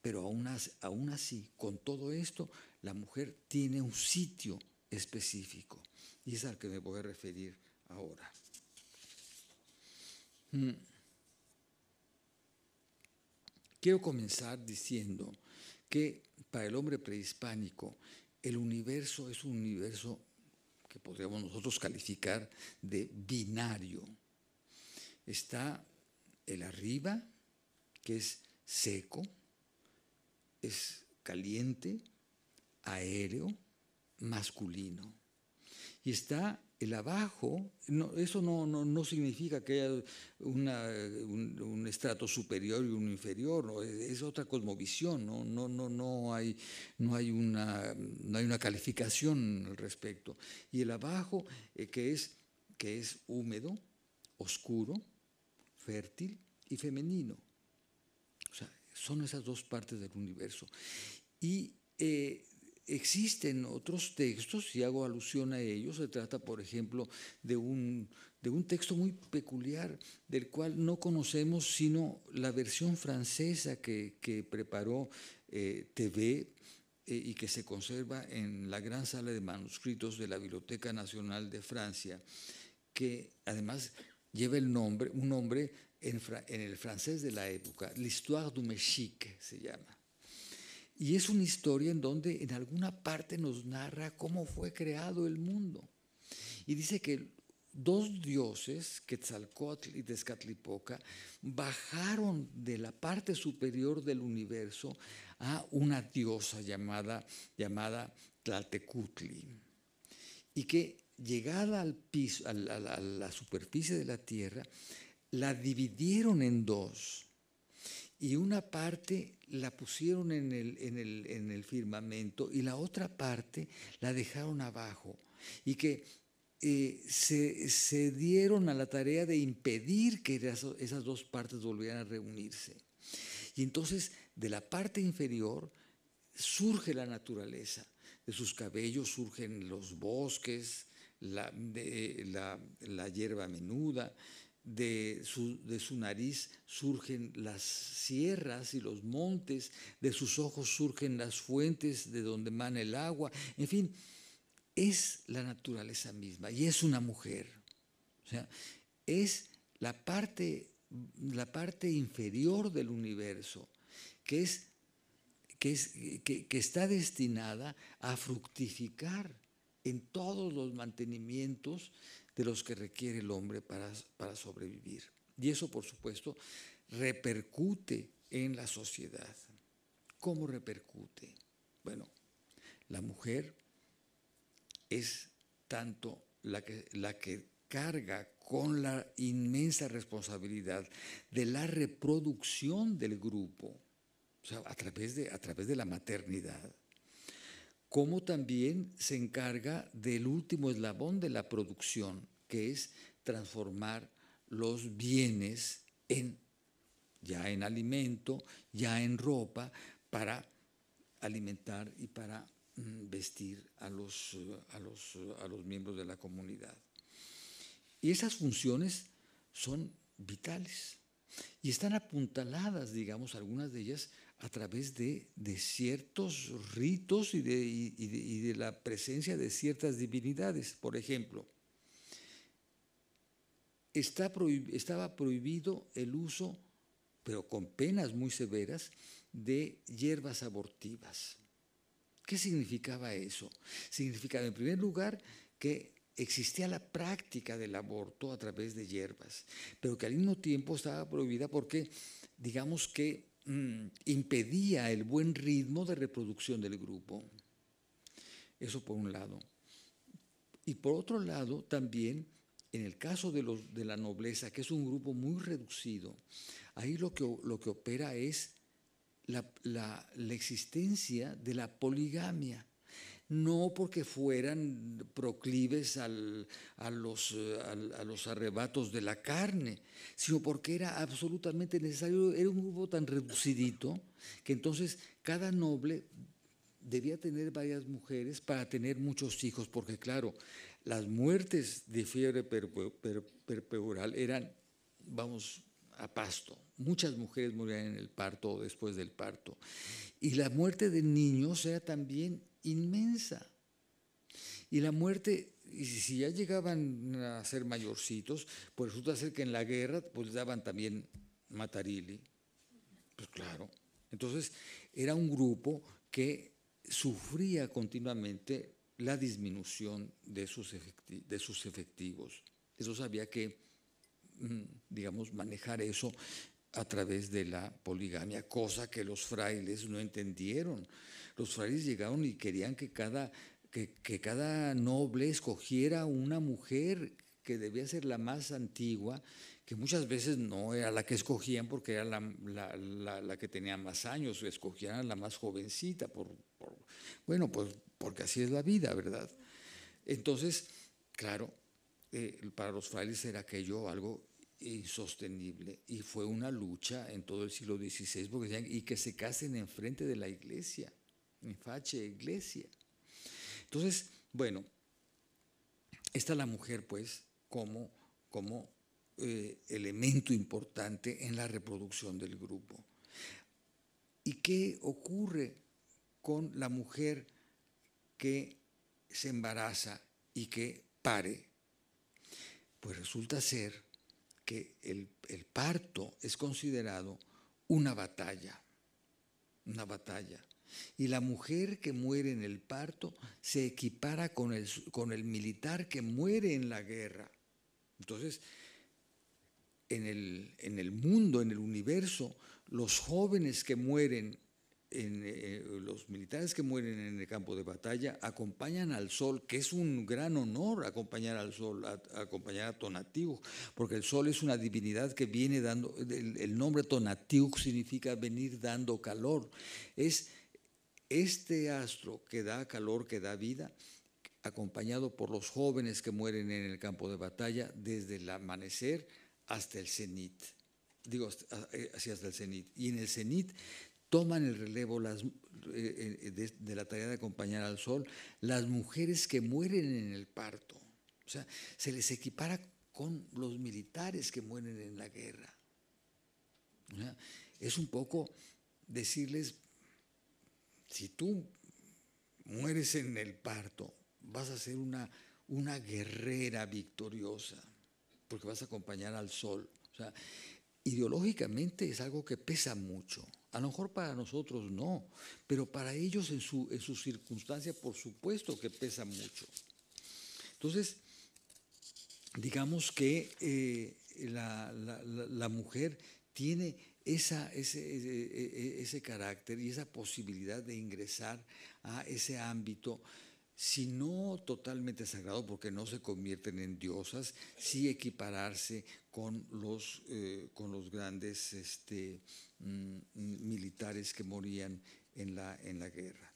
Pero aún así, con todo esto, la mujer tiene un sitio específico. Y es al que me voy a referir ahora. Quiero comenzar diciendo que para el hombre prehispánico el universo es un universo que podríamos nosotros calificar de binario. Está el arriba, que es seco, es caliente, aéreo, masculino. Y está el abajo. Eso no significa que haya un estrato superior y un inferior, ¿no? Es otra cosmovisión, no hay una calificación al respecto. Y el abajo, que es húmedo, oscuro, fértil y femenino. O sea, son esas dos partes del universo. Y existen otros textos, y hago alusión a ellos. Se trata, por ejemplo, de un texto muy peculiar, del cual no conocemos sino la versión francesa que preparó TV y que se conserva en la gran sala de manuscritos de la Biblioteca Nacional de Francia, que además lleva un nombre en el francés de la época, l'histoire du Mexique se llama. Y es una historia en donde en alguna parte nos narra cómo fue creado el mundo. Y dice que dos dioses, Quetzalcóatl y Tezcatlipoca, bajaron de la parte superior del universo a una diosa llamada Tlaltecutli. Y que llegada al piso, a la superficie de la tierra, la dividieron en dos. y una parte la pusieron en el firmamento y la otra parte la dejaron abajo, y que se dieron a la tarea de impedir que esas dos partes volvieran a reunirse. Y entonces de la parte inferior surge la naturaleza, de sus cabellos surgen los bosques, la hierba menuda, de su nariz surgen las sierras y los montes, de sus ojos surgen las fuentes de donde emana el agua, en fin, es la naturaleza misma y es una mujer. O sea, es la parte inferior del universo que está destinada a fructificar en todos los mantenimientos de los que requiere el hombre para sobrevivir. Y eso, por supuesto, repercute en la sociedad. ¿Cómo repercute? Bueno, la mujer es tanto la que carga con la inmensa responsabilidad de la reproducción del grupo, o sea, a través de la maternidad, como también se encarga del último eslabón de la producción, que es transformar los bienes ya en alimento, ya en ropa, para alimentar y para vestir a los miembros de la comunidad. Y esas funciones son vitales y están apuntaladas, digamos, algunas de ellas a través de ciertos ritos y de la presencia de ciertas divinidades. Por ejemplo, estaba prohibido el uso, pero con penas muy severas, de hierbas abortivas. ¿Qué significaba eso? Significaba, en primer lugar, que existía la práctica del aborto a través de hierbas, pero que al mismo tiempo estaba prohibida porque, digamos que, impedía el buen ritmo de reproducción del grupo. Eso por un lado. Y por otro lado, también, en el caso de la nobleza, que es un grupo muy reducido, ahí lo que opera es la existencia de la poligamia. No porque fueran proclives a los arrebatos de la carne, sino porque era absolutamente necesario. Era un grupo tan reducidito que entonces cada noble debía tener varias mujeres para tener muchos hijos, porque claro, las muertes de fiebre puerperal eran, vamos, a pasto. Muchas mujeres morían en el parto o después del parto. Y la muerte de niños era también inmensa. Y la muerte, y si ya llegaban a ser mayorcitos, pues resulta ser que en la guerra pues daban también matarilli. Pues claro. Entonces era un grupo que sufría continuamente la disminución de sus efectivos. Eso había que, digamos, manejar eso a través de la poligamia, cosa que los frailes no entendieron. Los frailes llegaron y querían que cada noble escogiera una mujer que debía ser la más antigua, que muchas veces no era la que escogían porque era la que tenía más años, escogían a la más jovencita, bueno, pues porque así es la vida, ¿verdad? Entonces, claro, para los frailes era aquello algo insostenible, y fue una lucha en todo el siglo XVI, porque decían, y que se casen enfrente de la iglesia, en fache iglesia. Entonces, bueno, está la mujer pues como elemento importante en la reproducción del grupo. ¿Y qué ocurre con la mujer que se embaraza y que pare? Pues resulta ser que el parto es considerado una batalla. Y la mujer que muere en el parto se equipara con el militar que muere en la guerra. Entonces, en el mundo, en el universo, los jóvenes que mueren los militares que mueren en el campo de batalla acompañan al sol, que es un gran honor acompañar al sol, acompañar a Tonatiuh, porque el sol es una divinidad que viene dando, el nombre Tonatiuh significa venir dando calor. Es este astro que da calor, que da vida, acompañado por los jóvenes que mueren en el campo de batalla desde el amanecer hasta el cenit. Digo, así hasta el cenit. Y en el cenit toman el relevo de la tarea de acompañar al sol las mujeres que mueren en el parto. O sea, se les equipara con los militares que mueren en la guerra. O sea, es un poco decirles, si tú mueres en el parto, vas a ser una guerrera victoriosa, porque vas a acompañar al sol. O sea, ideológicamente es algo que pesa mucho. A lo mejor para nosotros no, pero para ellos en su circunstancia, por supuesto que pesa mucho. Entonces, digamos que la mujer tiene ese carácter y esa posibilidad de ingresar a ese ámbito, si no totalmente sagrado, porque no se convierten en diosas, sí equipararse con los grandes militares que morían en la guerra.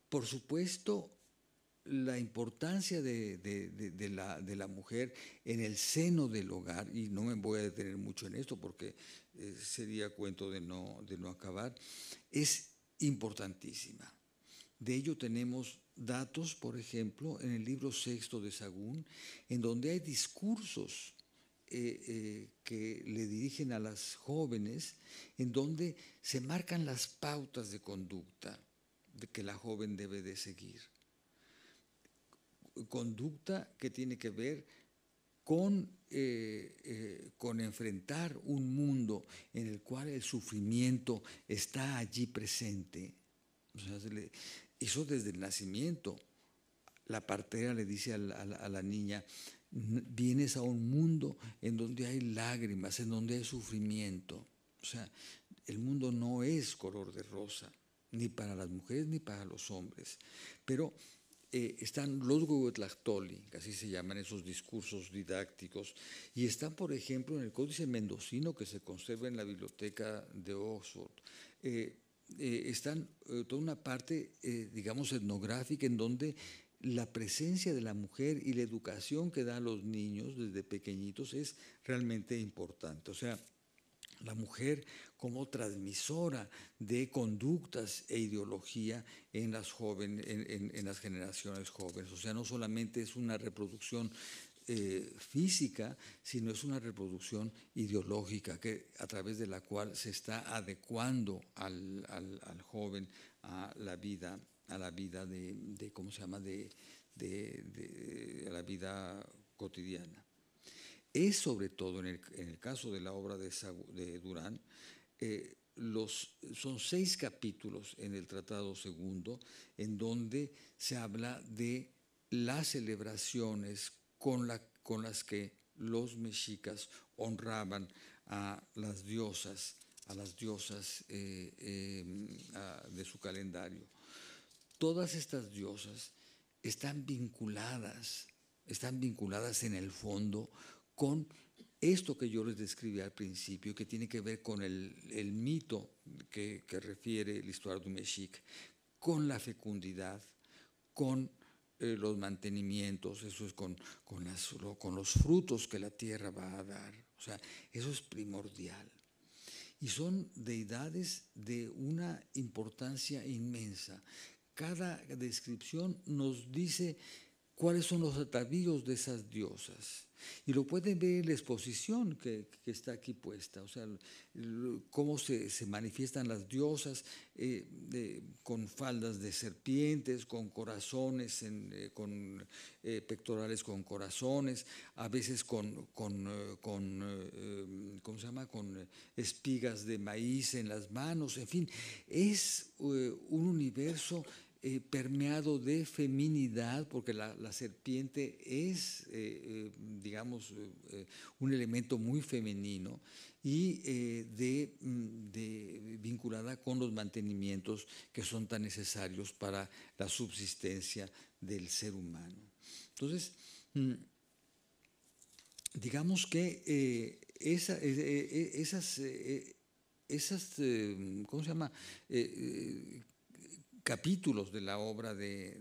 Por supuesto, la importancia de la mujer en el seno del hogar, y no me voy a detener mucho en esto porque sería cuento de no acabar, es importantísima. De ello tenemos datos, por ejemplo, en el libro sexto de Sagún, en donde hay discursos que le dirigen a las jóvenes, en donde se marcan las pautas de conducta que la joven debe de seguir. Conducta que tiene que ver con enfrentar un mundo en el cual el sufrimiento está allí presente. O sea, eso desde el nacimiento. La partera le dice a la niña, vienes a un mundo en donde hay lágrimas, en donde hay sufrimiento. O sea, el mundo no es color de rosa, ni para las mujeres ni para los hombres. Pero están los Huehuetlactoli, que así se llaman esos discursos didácticos, y están, por ejemplo, en el Códice Mendocino que se conserva en la biblioteca de Oxford. Están toda una parte, digamos, etnográfica, en donde la presencia de la mujer y la educación que da a los niños desde pequeñitos es realmente importante. O sea, la mujer como transmisora de conductas e ideología en las generaciones jóvenes. O sea, no solamente es una reproducción física, sino es una reproducción ideológica a través de la cual se está adecuando al joven a la vida de ¿cómo se llama?, a la vida cotidiana. Es sobre todo en el caso de la obra de Durán, son 6 capítulos en el Tratado Segundo, en donde se habla de las celebraciones con las que los mexicas honraban a las diosas de su calendario. Todas estas diosas están vinculadas en el fondo con esto que yo les describí al principio, que tiene que ver con el mito que refiere l'Histoire du Mexique, con la fecundidad, con los mantenimientos, eso es con los frutos que la tierra va a dar. O sea, eso es primordial. Y son deidades de una importancia inmensa. Cada descripción nos dice cuáles son los atavíos de esas diosas. Y lo pueden ver en la exposición que está aquí puesta, o sea, cómo se manifiestan las diosas con faldas de serpientes, con corazones, con pectorales con corazones, a veces ¿cómo se llama?, con espigas de maíz en las manos, en fin, es un universo permeado de feminidad, porque la serpiente es, digamos, un elemento muy femenino, y vinculada con los mantenimientos que son tan necesarios para la subsistencia del ser humano. Entonces, digamos que ¿cómo se llama? Capítulos de la obra del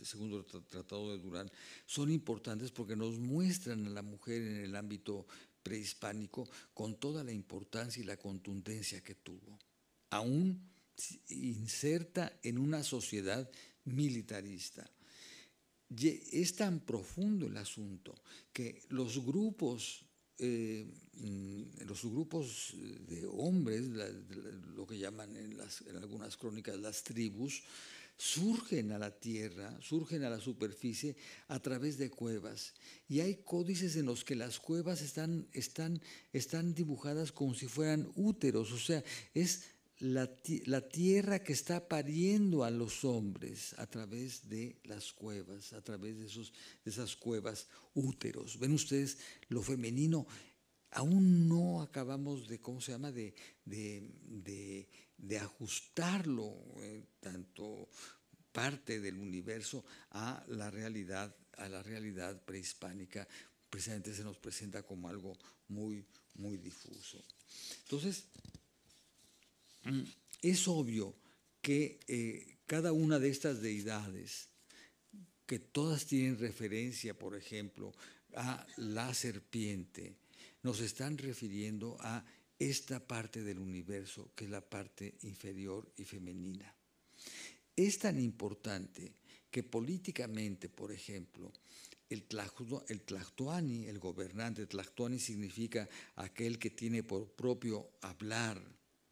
segundo tratado de Durán son importantes porque nos muestran a la mujer en el ámbito prehispánico con toda la importancia y la contundencia que tuvo, aún inserta en una sociedad militarista. Es tan profundo el asunto que los grupos de hombres, lo que llaman en algunas crónicas las tribus, surgen a la tierra, surgen a la superficie a través de cuevas. Y hay códices en los que las cuevas están dibujadas como si fueran úteros, o sea, es la tierra que está pariendo a los hombres a través de las cuevas, a través de esas cuevas úteros. Ven ustedes, lo femenino aún no acabamos de, ¿cómo se llama?, de ajustarlo, tanto parte del universo a la realidad prehispánica. Precisamente se nos presenta como algo muy, muy difuso. Entonces, es obvio que cada una de estas deidades, que todas tienen referencia, por ejemplo, a la serpiente, nos están refiriendo a esta parte del universo, que es la parte inferior y femenina. Es tan importante que políticamente, por ejemplo, el Tlactoani, el gobernante, Tlactoani significa aquel que tiene por propio hablar,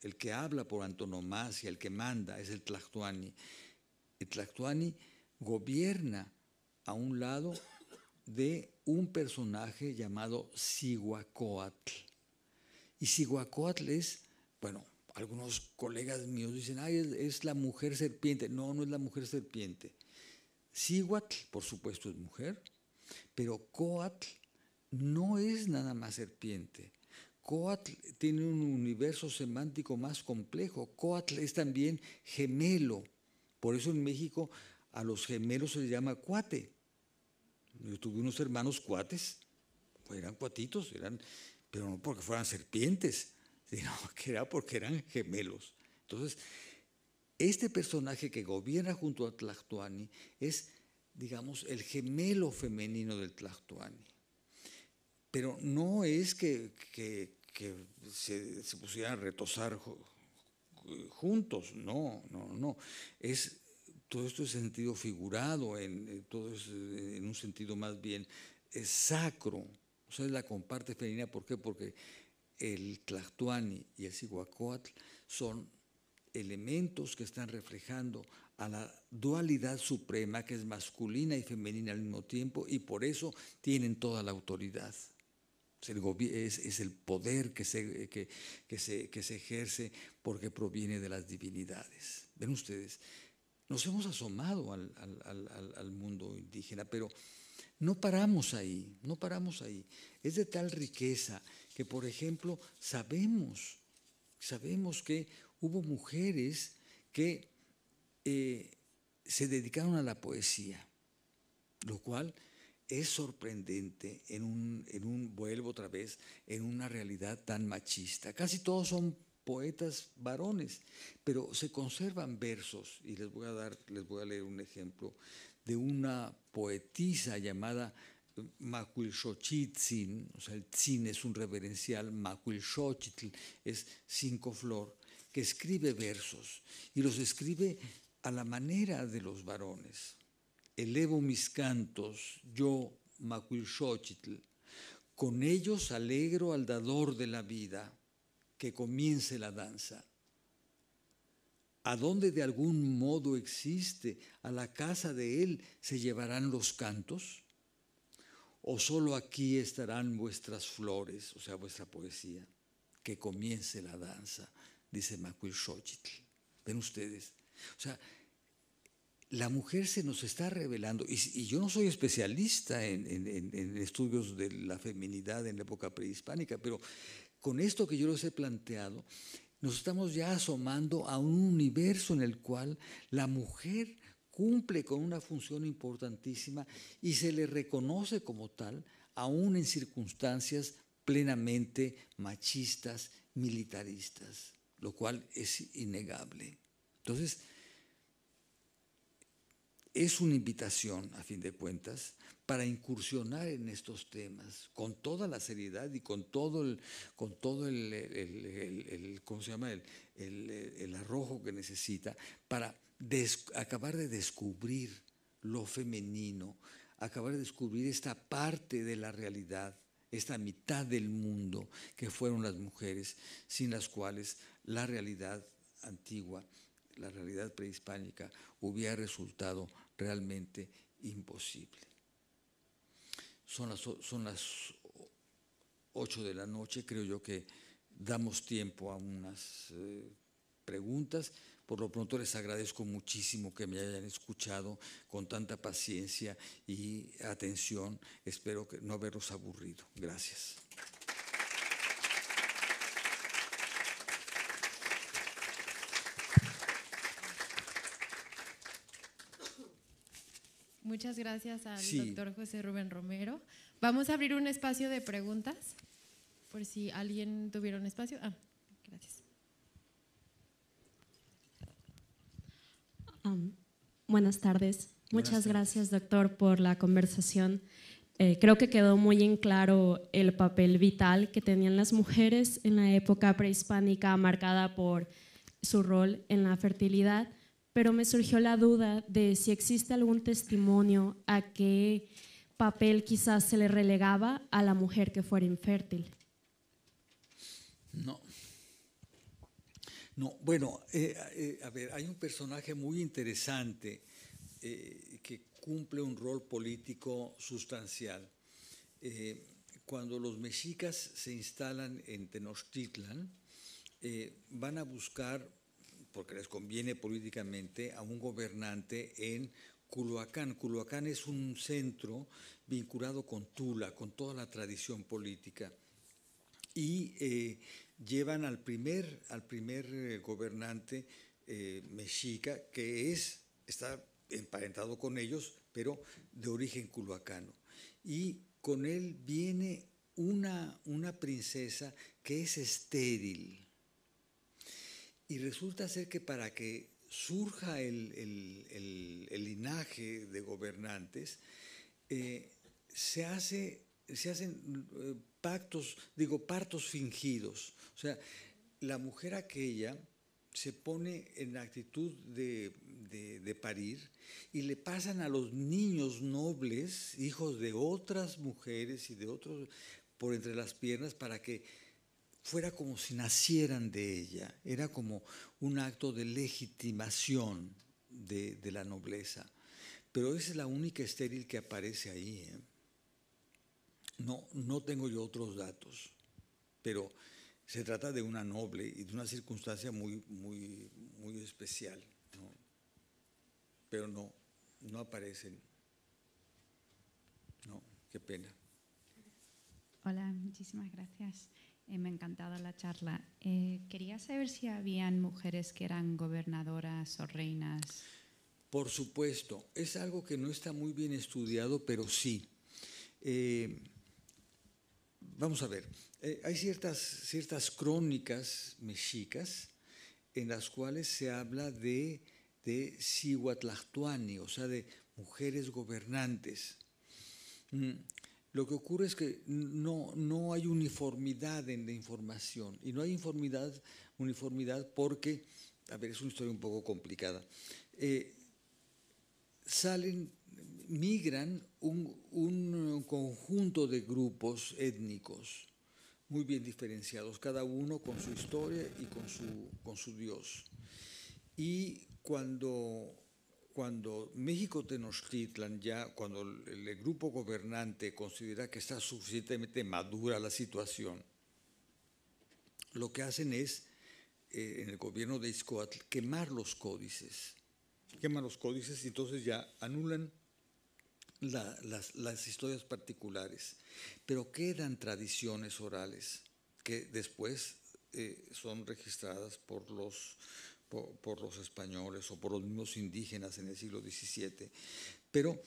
el que habla por antonomasia, el que manda, es el Tlactoani. El Tlactoani gobierna a un lado de un personaje llamado Cihuacóatl. Y Cihuacóatl es, bueno, algunos colegas míos dicen, ay, es la mujer serpiente. No, no es la mujer serpiente. Cihuatl, por supuesto, es mujer, pero Cóatl no es nada más serpiente. Cóatl tiene un universo semántico más complejo. Cóatl es también gemelo. Por eso en México a los gemelos se les llama cuate. Yo tuve unos hermanos cuates, eran cuatitos, pero no porque fueran serpientes, sino que era porque eran gemelos. Entonces, este personaje que gobierna junto a Tlactoani es, digamos, el gemelo femenino del Tlactoani. Pero no es que se pusieran a retozar juntos, no. Todo esto es sentido figurado, todo es en un sentido más bien sacro. O sea, es la comparte femenina. ¿Por qué? Porque el Tlactoani y el Cihuacóatl son elementos que están reflejando a la dualidad suprema, que es masculina y femenina al mismo tiempo, y por eso tienen toda la autoridad. Es el poder que se ejerce porque proviene de las divinidades. Ven ustedes, nos hemos asomado al mundo indígena, pero no paramos ahí. Es de tal riqueza que, por ejemplo, sabemos que hubo mujeres que se dedicaron a la poesía, lo cual es sorprendente vuelvo otra vez, en una realidad tan machista. Casi todos son poetas varones, pero se conservan versos, y les voy a leer un ejemplo de una poetisa llamada Macuilxochitzin, o sea, el tzin es un reverencial, Macuilxochitl es 5 flor, que escribe versos, y los escribe a la manera de los varones. Elevo mis cantos, yo, Macuilxochitl, con ellos alegro al dador de la vida, que comience la danza. ¿A dónde de algún modo existe, a la casa de él se llevarán los cantos? ¿O solo aquí estarán vuestras flores, o sea, vuestra poesía? Que comience la danza, dice Macuilxochitl. ¿Ven ustedes? O sea, la mujer se nos está revelando, y yo no soy especialista en estudios de la feminidad en la época prehispánica, pero con esto que yo les he planteado, nos estamos ya asomando a un universo en el cual la mujer cumple con una función importantísima y se le reconoce como tal, aún en circunstancias plenamente machistas, militaristas, lo cual es innegable. Entonces, es una invitación, a fin de cuentas, para incursionar en estos temas con toda la seriedad y con todo el ¿cómo se llama? El arrojo que necesita para acabar de descubrir lo femenino, acabar de descubrir esta parte de la realidad, esta mitad del mundo que fueron las mujeres, sin las cuales la realidad antigua, la realidad prehispánica, hubiera resultado realmente imposible. Son las 8 de la noche, creo yo que damos tiempo a unas preguntas. Por lo pronto les agradezco muchísimo que me hayan escuchado con tanta paciencia y atención. Espero que no haberlos aburrido. Gracias. Muchas gracias al doctor José Rubén Romero. Vamos a abrir un espacio de preguntas, por si alguien tuviera un espacio. Gracias. Buenas tardes. Muchas gracias, doctor, por la conversación. Creo que quedó muy en claro el papel vital que tenían las mujeres en la época prehispánica, marcada por su rol en la fertilidad. Pero me surgió la duda de si existe algún testimonio a qué papel quizás se le relegaba a la mujer que fuera infértil. No. Bueno, a ver, hay un personaje muy interesante que cumple un rol político sustancial. Cuando los mexicas se instalan en Tenochtitlan, van a buscar, porque les conviene políticamente, a un gobernante en Culhuacán. Culhuacán es un centro vinculado con Tula, con toda la tradición política. Y llevan al primer gobernante mexica, que está emparentado con ellos, pero de origen culhuacano. Y con él viene una princesa que es estéril. Y resulta ser que para que surja el linaje de gobernantes, se hacen partos fingidos. O sea, la mujer aquella se pone en actitud de parir y le pasan a los niños nobles, hijos de otras mujeres y de otros, por entre las piernas para que fuera como si nacieran de ella. Era como un acto de legitimación de la nobleza. Pero esa es la única estéril que aparece ahí. No tengo yo otros datos, pero se trata de una noble y de una circunstancia muy, muy, muy especial, ¿no? Pero no aparecen. No, qué pena. Hola, muchísimas gracias. Me ha encantado la charla. Quería saber si habían mujeres que eran gobernadoras o reinas. Por supuesto, es algo que no está muy bien estudiado, pero sí. Vamos a ver, hay ciertas crónicas mexicas en las cuales se habla de Cihuatlactuani, o sea, de mujeres gobernantes. Lo que ocurre es que no hay uniformidad en la información, y no hay uniformidad porque, a ver, es una historia un poco complicada. Migran un conjunto de grupos étnicos muy bien diferenciados, cada uno con su historia y con su Dios. Y cuando México Tenochtitlan, cuando el grupo gobernante considera que está suficientemente madura la situación, lo que hacen es, en el gobierno de Izcoatl, quemar los códices. queman los códices y entonces ya anulan las historias particulares, pero quedan tradiciones orales que después son registradas por los españoles o por los mismos indígenas en el siglo XVII. Pero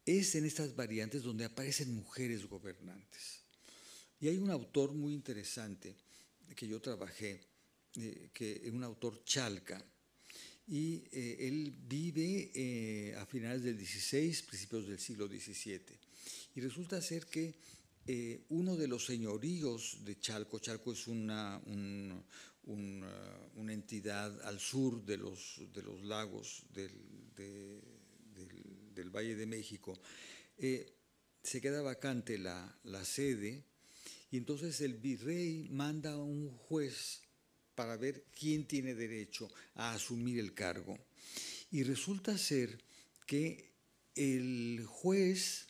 es en estas variantes donde aparecen mujeres gobernantes. Y hay un autor muy interesante que yo trabajé, que es un autor chalca, y él vive a finales del XVI, principios del siglo XVII. Y resulta ser que uno de los señoríos de Chalco, Chalco es una entidad al sur de los lagos del Valle de México, se queda vacante la sede, y entonces el virrey manda a un juez para ver quién tiene derecho a asumir el cargo. Y resulta ser que el juez,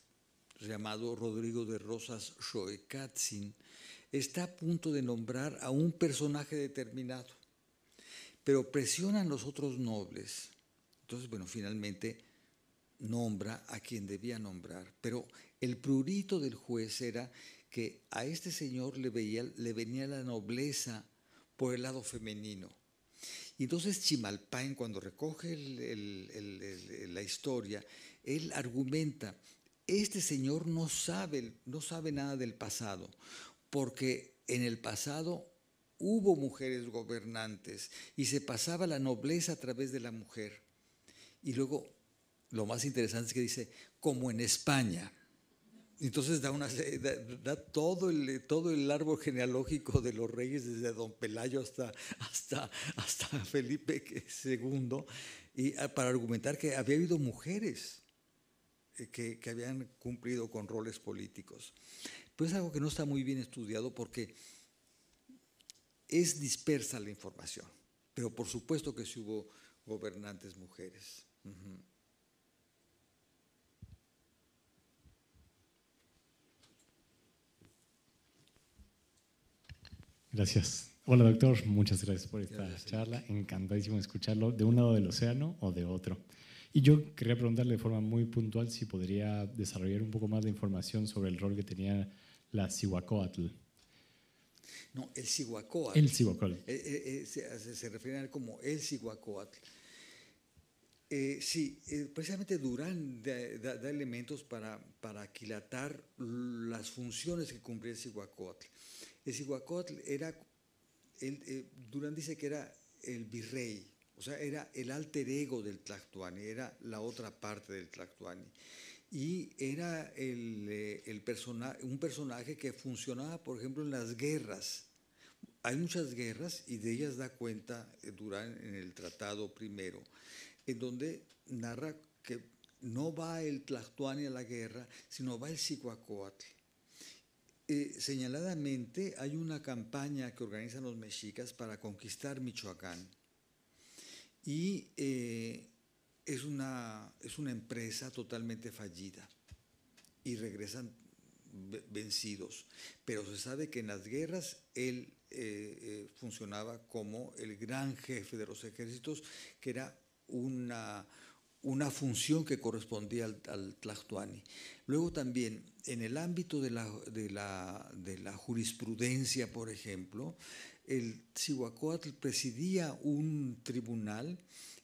llamado Rodrigo de Rosas Xoecatzin, está a punto de nombrar a un personaje determinado, pero presionan los otros nobles. Entonces, bueno, finalmente nombra a quien debía nombrar, pero el prurito del juez era que a este señor le venía la nobleza por el lado femenino. Y entonces Chimalpain, cuando recoge la historia, él argumenta, este señor no sabe nada del pasado, porque en el pasado hubo mujeres gobernantes y se pasaba la nobleza a través de la mujer. Y luego, lo más interesante es que dice, como en España. Entonces da todo el árbol genealógico de los reyes, desde Don Pelayo hasta Felipe II, y para argumentar que había habido mujeres que habían cumplido con roles políticos. Pero es algo que no está muy bien estudiado porque es dispersa la información, pero por supuesto que sí hubo gobernantes mujeres. Gracias. Hola, doctor. Muchas gracias por esta charla. Encantadísimo de escucharlo de un lado del océano o de otro. Y yo quería preguntarle de forma muy puntual si podría desarrollar un poco más de información sobre el rol que tenía la Cihuacóatl. No, el Cihuacóatl. El Cihuacóatl. Se refiere a él como el Cihuacóatl. Sí, precisamente Durán da elementos para aquilatar las funciones que cumplía el Cihuacóatl. El Cihuacóatl era, Durán dice que era el virrey, o sea, era el alter ego del Tlactuani, era la otra parte del Tlactuani. Y era un personaje que funcionaba, por ejemplo, en las guerras. Hay muchas guerras y de ellas da cuenta Durán en el Tratado Primero, en donde narra que no va el Tlactuani a la guerra, sino va el Cihuacóatl. Señaladamente hay una campaña que organizan los mexicas para conquistar Michoacán y es una empresa totalmente fallida y regresan vencidos, pero se sabe que en las guerras él funcionaba como el gran jefe de los ejércitos, que era una función que correspondía al Tlactuani. Luego también, en el ámbito de la jurisprudencia, por ejemplo, el Cihuacóatl presidía un tribunal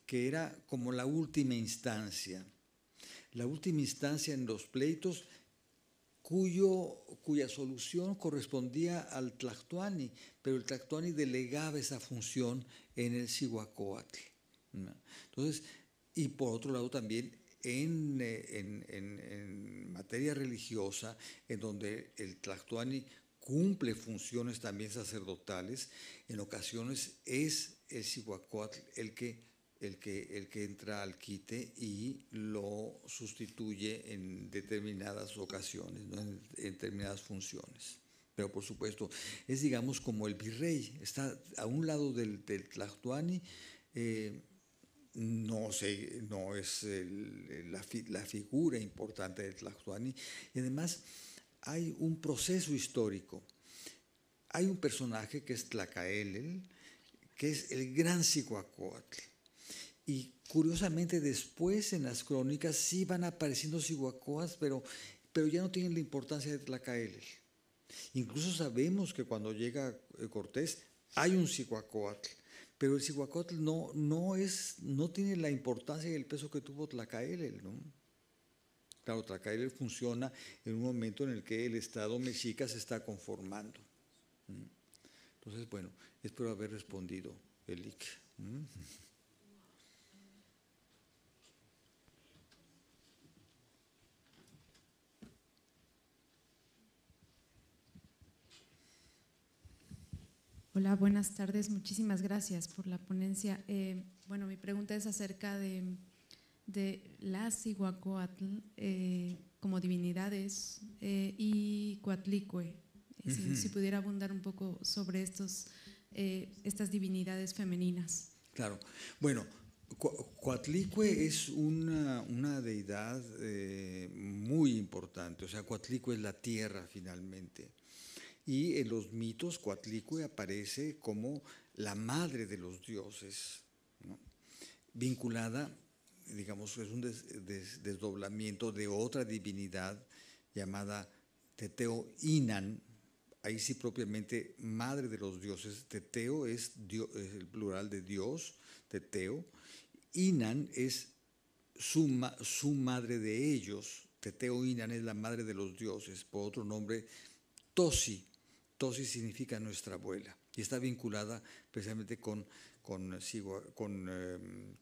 que era como la última instancia en los pleitos, cuya solución correspondía al Tlactuani, pero el Tlactuani delegaba esa función en el Cihuacóatl. Entonces, y por otro lado también en materia religiosa, en donde el Tlactuani cumple funciones también sacerdotales, en ocasiones es el Cihuacóatl el que entra al quite y lo sustituye en determinadas ocasiones, ¿no? en determinadas funciones. Pero por supuesto, es digamos como el virrey, está a un lado del Tlactuani. No es la figura importante del Tlactuani, y además hay un proceso histórico. Hay un personaje que es Tlacaelel, que es el gran Cihuacóatl, Y curiosamente después en las crónicas sí van apareciendo Cihuacóatl, pero ya no tienen la importancia de Tlacaelel. Incluso sabemos que cuando llega Cortés hay un Cihuacóatl, pero el Cihuacóatl no tiene la importancia y el peso que tuvo Tlacaelel, ¿no? Claro, Tlacaelel funciona en un momento en el que el Estado mexica se está conformando. Entonces, bueno, espero haber respondido, Elik. Hola, buenas tardes. Muchísimas gracias por la ponencia. Bueno, mi pregunta es acerca de las Cihuacóatl como divinidades y Coatlicue. Si pudiera abundar un poco sobre estas divinidades femeninas. Claro. Bueno, Coatlicue es una deidad muy importante. O sea, Coatlicue es la tierra finalmente. Y en los mitos Coatlicue aparece como la madre de los dioses, ¿no? Vinculada, digamos, es un desdoblamiento de otra divinidad llamada Teteo Inan, ahí sí propiamente madre de los dioses. Teteo es el plural de Dios, Teteo. Inan es su madre de ellos. Teteo Inan es la madre de los dioses, por otro nombre Tosi. Tosi significa nuestra abuela y está vinculada precisamente con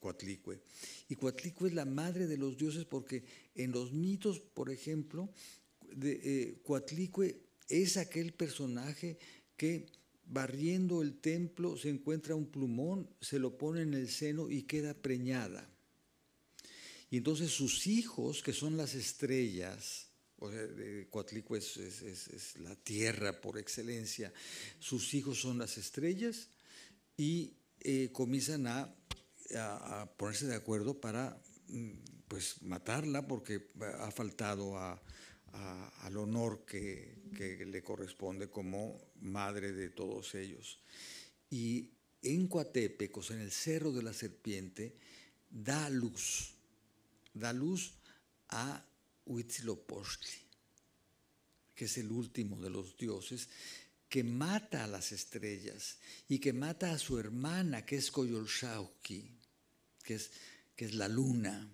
Coatlicue. Y Coatlicue es la madre de los dioses porque en los mitos, por ejemplo, Coatlicue es aquel personaje que barriendo el templo se encuentra un plumón, se lo pone en el seno y queda preñada. Y entonces sus hijos, que son las estrellas, o sea, Coatlicue es la tierra por excelencia, sus hijos son las estrellas y comienzan a ponerse de acuerdo para pues matarla porque ha faltado al honor que le corresponde como madre de todos ellos. Y en Coatepec, o sea, en el Cerro de la Serpiente, da luz a Huitzilopochtli, que es el último de los dioses, que mata a las estrellas y que mata a su hermana, que es Coyolxauhqui, que es la luna.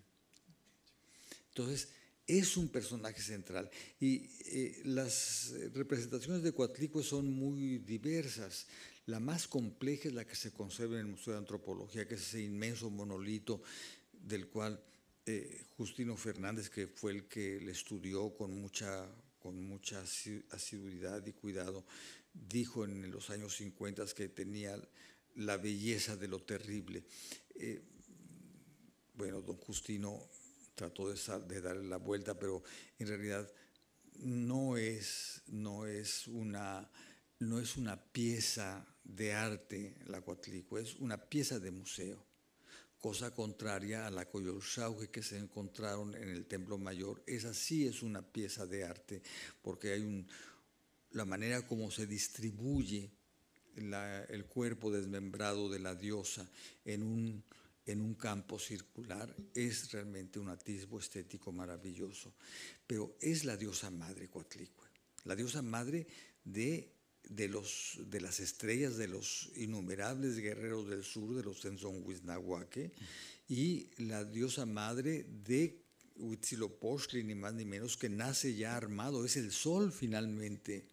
Entonces, es un personaje central. Y las representaciones de Coatlicue son muy diversas. La más compleja es la que se conserva en el Museo de Antropología, que es ese inmenso monolito del cual Justino Fernández, que fue el que le estudió con mucha asiduidad y cuidado, dijo en los años 50 que tenía la belleza de lo terrible. Bueno, don Justino trató de darle la vuelta, pero en realidad no es una pieza de arte la Coatlicue, es una pieza de museo. Cosa contraria a la Coyolxauhqui que se encontraron en el Templo Mayor. Esa sí es una pieza de arte, porque hay la manera como se distribuye el cuerpo desmembrado de la diosa en un campo circular es realmente un atisbo estético maravilloso. Pero es la diosa madre Coatlicue, la diosa madre de las estrellas, de los innumerables guerreros del sur, de los Tzontzonhuiznahuaque, y la diosa madre de Huitzilopochtli, ni más ni menos, que nace ya armado, es el sol finalmente,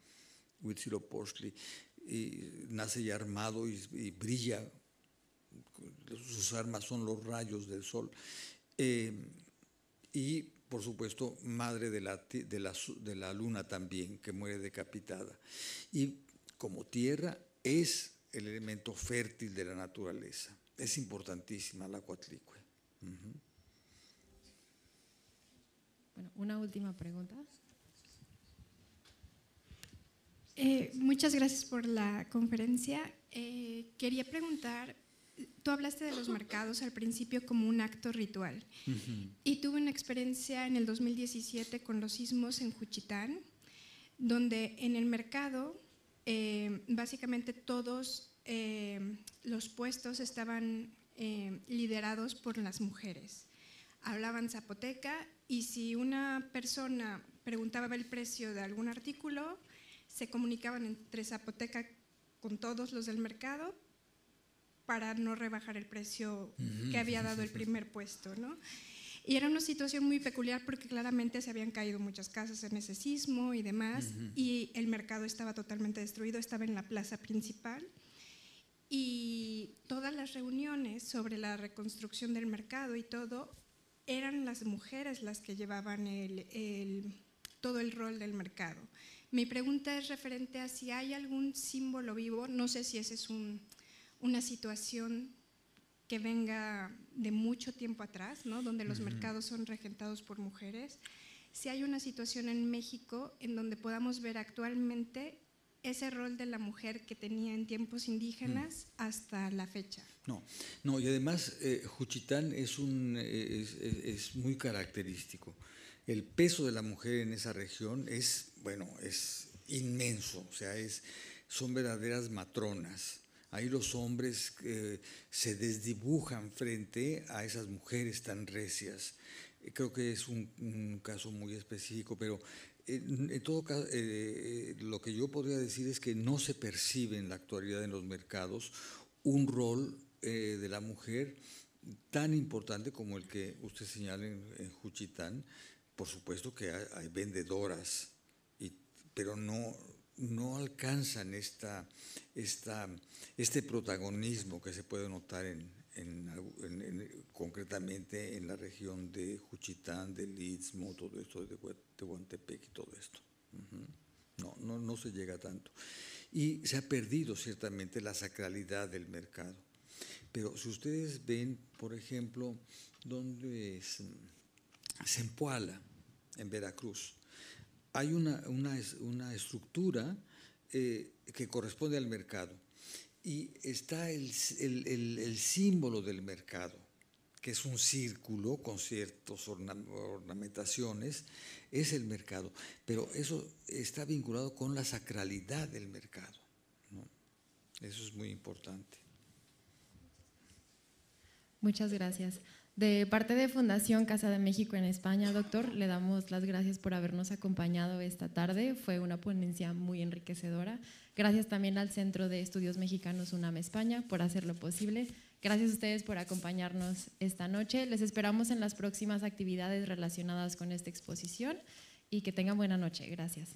Huitzilopochtli, y nace ya armado y brilla, sus armas son los rayos del sol. Y por supuesto, madre de la luna también, que muere decapitada. Y como tierra es el elemento fértil de la naturaleza. Es importantísima la Coatlicue. Bueno, una última pregunta. Muchas gracias por la conferencia. Quería preguntar, tú hablaste de los mercados al principio como un acto ritual y tuve una experiencia en el 2017 con los sismos en Juchitán, donde en el mercado básicamente todos los puestos estaban liderados por las mujeres. Hablaban zapoteca y si una persona preguntaba el precio de algún artículo, se comunicaban entre zapoteca con todos los del mercado para no rebajar el precio que había dado el primer puesto, ¿no? Y era una situación muy peculiar porque claramente se habían caído muchas casas en ese sismo y demás, y el mercado estaba totalmente destruido, estaba en la plaza principal, y todas las reuniones sobre la reconstrucción del mercado y todo, eran las mujeres las que llevaban todo el rol del mercado. Mi pregunta es referente a si hay algún símbolo vivo, no sé si esa es una situación que venga de mucho tiempo atrás, ¿no? Donde los mercados son regentados por mujeres, si hay una situación en México en donde podamos ver actualmente ese rol de la mujer que tenía en tiempos indígenas hasta la fecha. No, y además Juchitán es muy característico. El peso de la mujer en esa región es inmenso, o sea, son verdaderas matronas. Ahí los hombres se desdibujan frente a esas mujeres tan recias. Creo que es un caso muy específico, pero en todo caso, lo que yo podría decir es que no se percibe en la actualidad en los mercados un rol de la mujer tan importante como el que usted señala en Juchitán. Por supuesto que hay vendedoras, pero no alcanzan este protagonismo que se puede notar concretamente en la región de Juchitán, del Istmo, todo esto de Tehuantepec y todo esto. No se llega tanto. Y se ha perdido ciertamente la sacralidad del mercado. Pero si ustedes ven, por ejemplo, donde es Zempoala, en Veracruz, hay una estructura que corresponde al mercado y está el símbolo del mercado, que es un círculo con ciertas ornamentaciones, es el mercado, pero eso está vinculado con la sacralidad del mercado, ¿no? Eso es muy importante. Muchas gracias. De parte de Fundación Casa de México en España, doctor, le damos las gracias por habernos acompañado esta tarde. Fue una ponencia muy enriquecedora. Gracias también al Centro de Estudios Mexicanos UNAM España por hacerlo posible. Gracias a ustedes por acompañarnos esta noche. Les esperamos en las próximas actividades relacionadas con esta exposición y que tengan buena noche. Gracias.